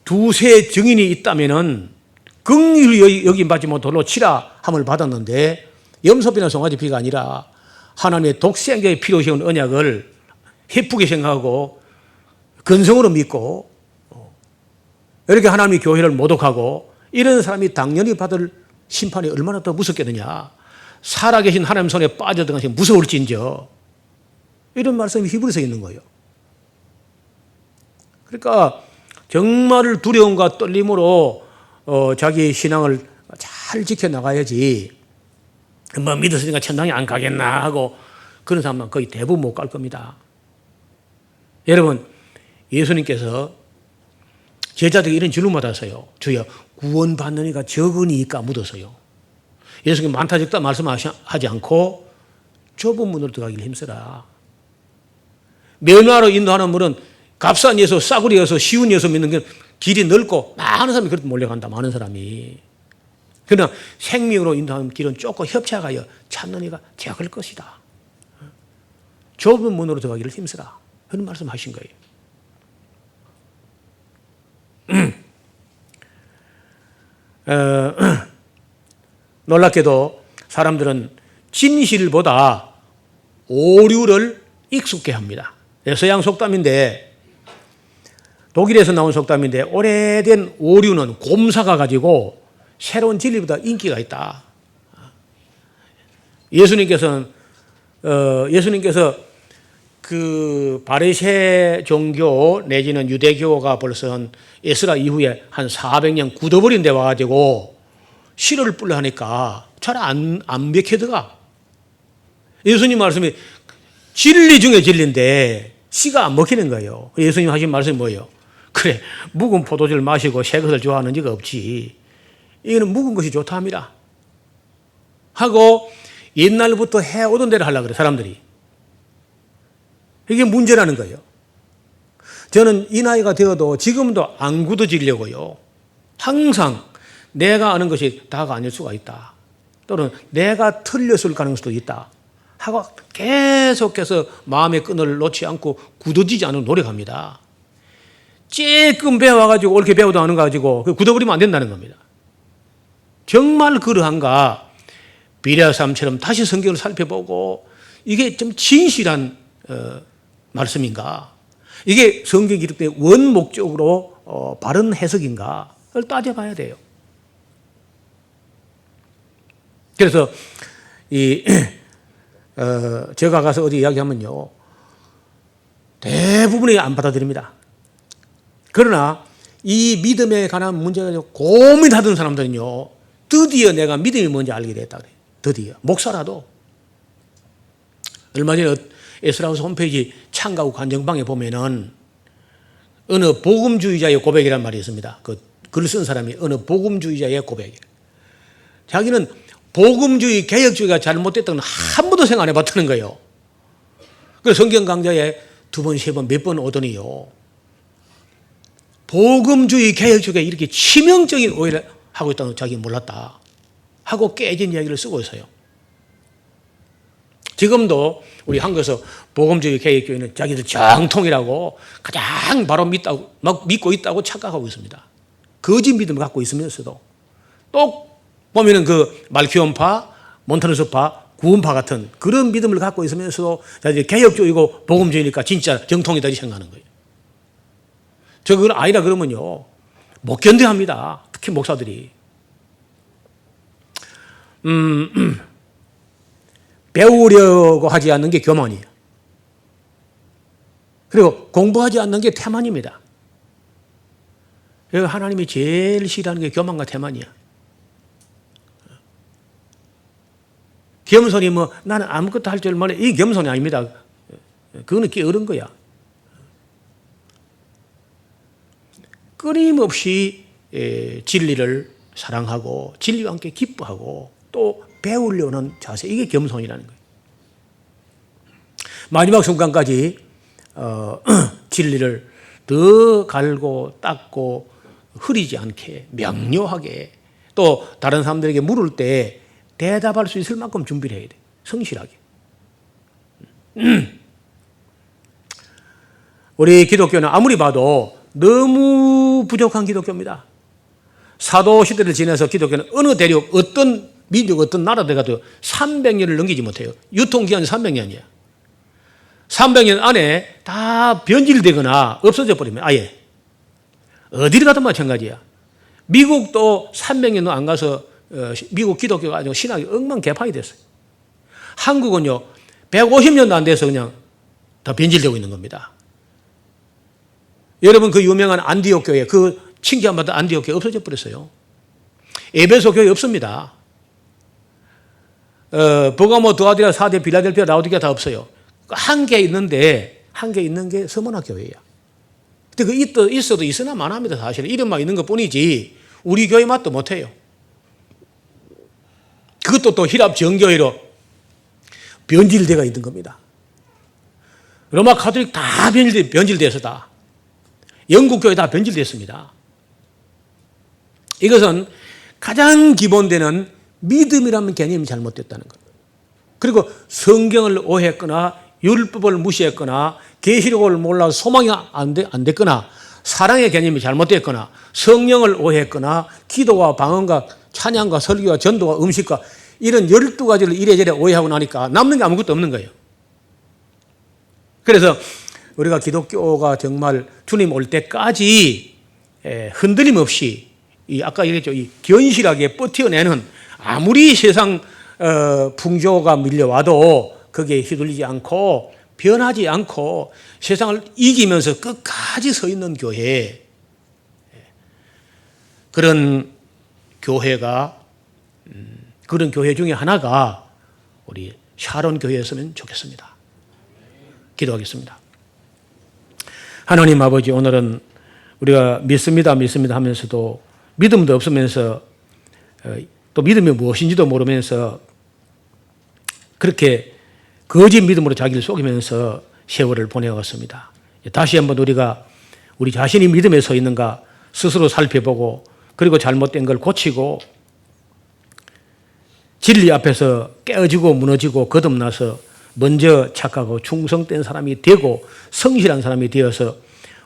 두세 증인이 있다면은 긍휼히 여김받지 못하고 치라 함을 받았는데, 염소피나 송아지피가 아니라 하나님의 독생자의 피로 세운 언약을 해프게 생각하고 근성으로 믿고 이렇게 하나님의 교회를 모독하고, 이런 사람이 당연히 받을 심판이 얼마나 더 무섭겠느냐. 살아계신 하나님 손에 빠져들어가서 무서울진저, 이런 말씀이 히브리서에 있는 거예요. 그러니까 정말 두려움과 떨림으로 자기 신앙을 잘 지켜나가야지, 뭐 믿었으니까 천당에 안 가겠나 하고 그런 사람은 거의 대부분 못 갈 겁니다. 여러분, 예수님께서 제자들에게 이런 질문 받았어요. 주여, 구원받는 이가 적으니까 묻었어요. 예수님이 많다 적다 말씀하지 않고 좁은 문으로 들어가기를 힘써라. 면화로 인도하는 문은 값싼 예수, 싸구려 예수, 쉬운 예수 믿는 게 길이 넓고 많은 사람이 그렇게 몰려간다, 많은 사람이. 그러나 생명으로 인도하는 길은 좁고 협착하여 찾는 이가 적을 것이다. 좁은 문으로 들어가기를 힘써라, 그런 말씀하신 거예요. 놀랍게도 사람들은 진실보다 오류를 익숙해 합니다. 서양 속담인데, 독일에서 나온 속담인데, 오래된 오류는 곰사가 가지고 새로운 진리보다 인기가 있다. 예수님께서 그 바리새 종교 내지는 유대교가 벌써 에스라 이후에 한 400년 굳어버린 데 와가지고 씨를 뿔려 하니까 잘 안 먹혀들어가. 예수님 말씀이 진리 중에 진리인데 씨가 안 먹히는 거예요. 예수님 하신 말씀이 뭐예요? 그래, 묵은 포도주를 마시고 새 것을 좋아하는 이가 없지. 이거는 묵은 것이 좋다 합니다. 하고 옛날부터 해오던 대로 하려고 그래, 사람들이. 이게 문제라는 거예요. 저는 이 나이가 되어도 지금도 안 굳어지려고요, 항상 내가 아는 것이 다가 아닐 수가 있다, 또는 내가 틀렸을 가능성도 있다 하고 계속해서 마음의 끈을 놓지 않고 굳어지지 않으려고 노력합니다. 쬐끔 배워가지고 옳게 배우도 않은 거 가지고 굳어버리면 안 된다는 겁니다. 정말 그러한가 비례사람처럼 다시 성경을 살펴보고 이게 좀 진실한 말씀인가, 이게 성경 기록된 원목적으로 바른 해석인가를 따져봐야 돼요. 그래서 제가 가서 어디 이야기하면요, 대부분이 안 받아들입니다. 그러나 이 믿음에 관한 문제가 고민하던 사람들은요, 드디어 내가 믿음이 뭔지 알게 됐다 그래요. 드디어 목사라도. 얼마 전에 에스라우스 홈페이지 창가구 관정방에 보면은 어느 복음주의자의 고백이란 말이 있습니다. 그 글을 쓴 사람이 어느 복음주의자의 고백. 자기는 복음주의, 개혁주의가 잘못됐다는 건 한 번도 생각 안 해봤다는 거예요. 그래서 성경 강좌에 2번, 3번, 몇 번 오더니요, 복음주의, 개혁주의가 이렇게 치명적인 오해를 하고 있다는 걸 자기는 몰랐다 하고 깨진 이야기를 쓰고 있어요. 지금도 우리 한국에서 복음주의, 개혁주의는 자기들 정통이라고 가장 바로 믿고 있다고 착각하고 있습니다. 거짓 믿음을 갖고 있으면서도 또 보면은 그 말키온파, 몬타누스파, 구원파 같은 그런 믿음을 갖고 있으면서도 자기들 개혁주의고 복음주의니까 진짜 정통이다 이 생각하는 거예요. 저 그건 아니라 그러면요, 못 견뎌합니다. 특히 목사들이. 배우려고 하지 않는 게 교만이에요. 그리고 공부하지 않는 게 태만입니다. 하나님이 제일 싫어하는 게 교만과 태만이야. 겸손이 뭐 나는 아무것도 할 줄 몰라, 이 겸손이 아닙니다. 그거는 게으른 거야. 끊임없이 진리를 사랑하고 진리와 함께 기뻐하고 또 배우려는 자세, 이게 겸손이라는 거예요. 마지막 순간까지 진리를 더 갈고 닦고 흐리지 않게 명료하게, 또 다른 사람들에게 물을 때 대답할 수 있을 만큼 준비를 해야 돼. 성실하게. 우리 기독교는 아무리 봐도 너무 부족한 기독교입니다. 사도 시대를 지나서 기독교는 어느 대륙, 어떤 민족, 어떤 나라들 가도 300년을 넘기지 못해요. 유통기한이 300년이야. 300년 안에 다 변질되거나 없어져 버리면 아예. 어디를 가도 마찬가지야. 미국도 300년도 안 가서 미국 기독교가 아주 신학이 엉망개판이 됐어요. 한국은요, 150년도 안 돼서 그냥 다 변질되고 있는 겁니다. 여러분 그 유명한 안디옥 교회, 그 칭찬받은 안디옥 교회 없어져 버렸어요. 에베소 교회 없습니다. 버가모, 두아디라, 사데, 빌라델피아, 라오디게아 다 없어요. 한 개 있는데, 한 개 있는 게 서머나 교회야. 근데 그 있어도 있으나 마나합니다. 사실은 이름만 있는 것 뿐이지 우리 교회 맛도 못해요. 그것도 또 히랍 정교회로 변질되어 있는 겁니다. 로마 가톨릭 다 변질돼서 다. 영국 교회 다 변질됐습니다. 이것은 가장 기본되는 믿음이라는 개념이 잘못됐다는 것. 그리고 성경을 오해했거나 율법을 무시했거나 계시록을 몰라서 소망이 안 됐거나 사랑의 개념이 잘못됐거나 성령을 오해했거나 기도와 방언과 찬양과 설교와 전도와 음식과 이런 12가지를 이래저래 오해하고 나니까 남는 게 아무것도 없는 거예요. 그래서 우리가 기독교가 정말 주님 올 때까지 흔들림 없이 아까 얘기했죠, 이 견실하게 버텨내는, 아무리 세상 풍조가 밀려와도 거기에 휘둘리지 않고 변하지 않고 세상을 이기면서 끝까지 서 있는 교회, 그런 교회가 그런 교회 중에 하나가 우리 샤론 교회였으면 좋겠습니다. 기도하겠습니다. 하나님 아버지, 오늘은 우리가 믿습니다 하면서도 믿음도 없으면서 또 믿음이 무엇인지도 모르면서 그렇게 거짓 믿음으로 자기를 속이면서 세월을 보내왔습니다. 다시 한번 우리가 우리 자신이 믿음에 서 있는가 스스로 살펴보고, 그리고 잘못된 걸 고치고, 진리 앞에서 깨어지고 무너지고 거듭나서 먼저 착하고 충성된 사람이 되고 성실한 사람이 되어서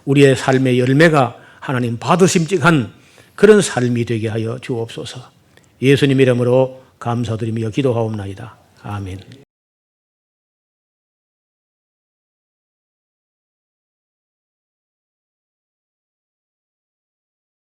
우리의 삶의 열매가 하나님 받으심직한 그런 삶이 되게 하여 주옵소서. 예수님 이름으로 감사드리며 기도하옵나이다. 아멘.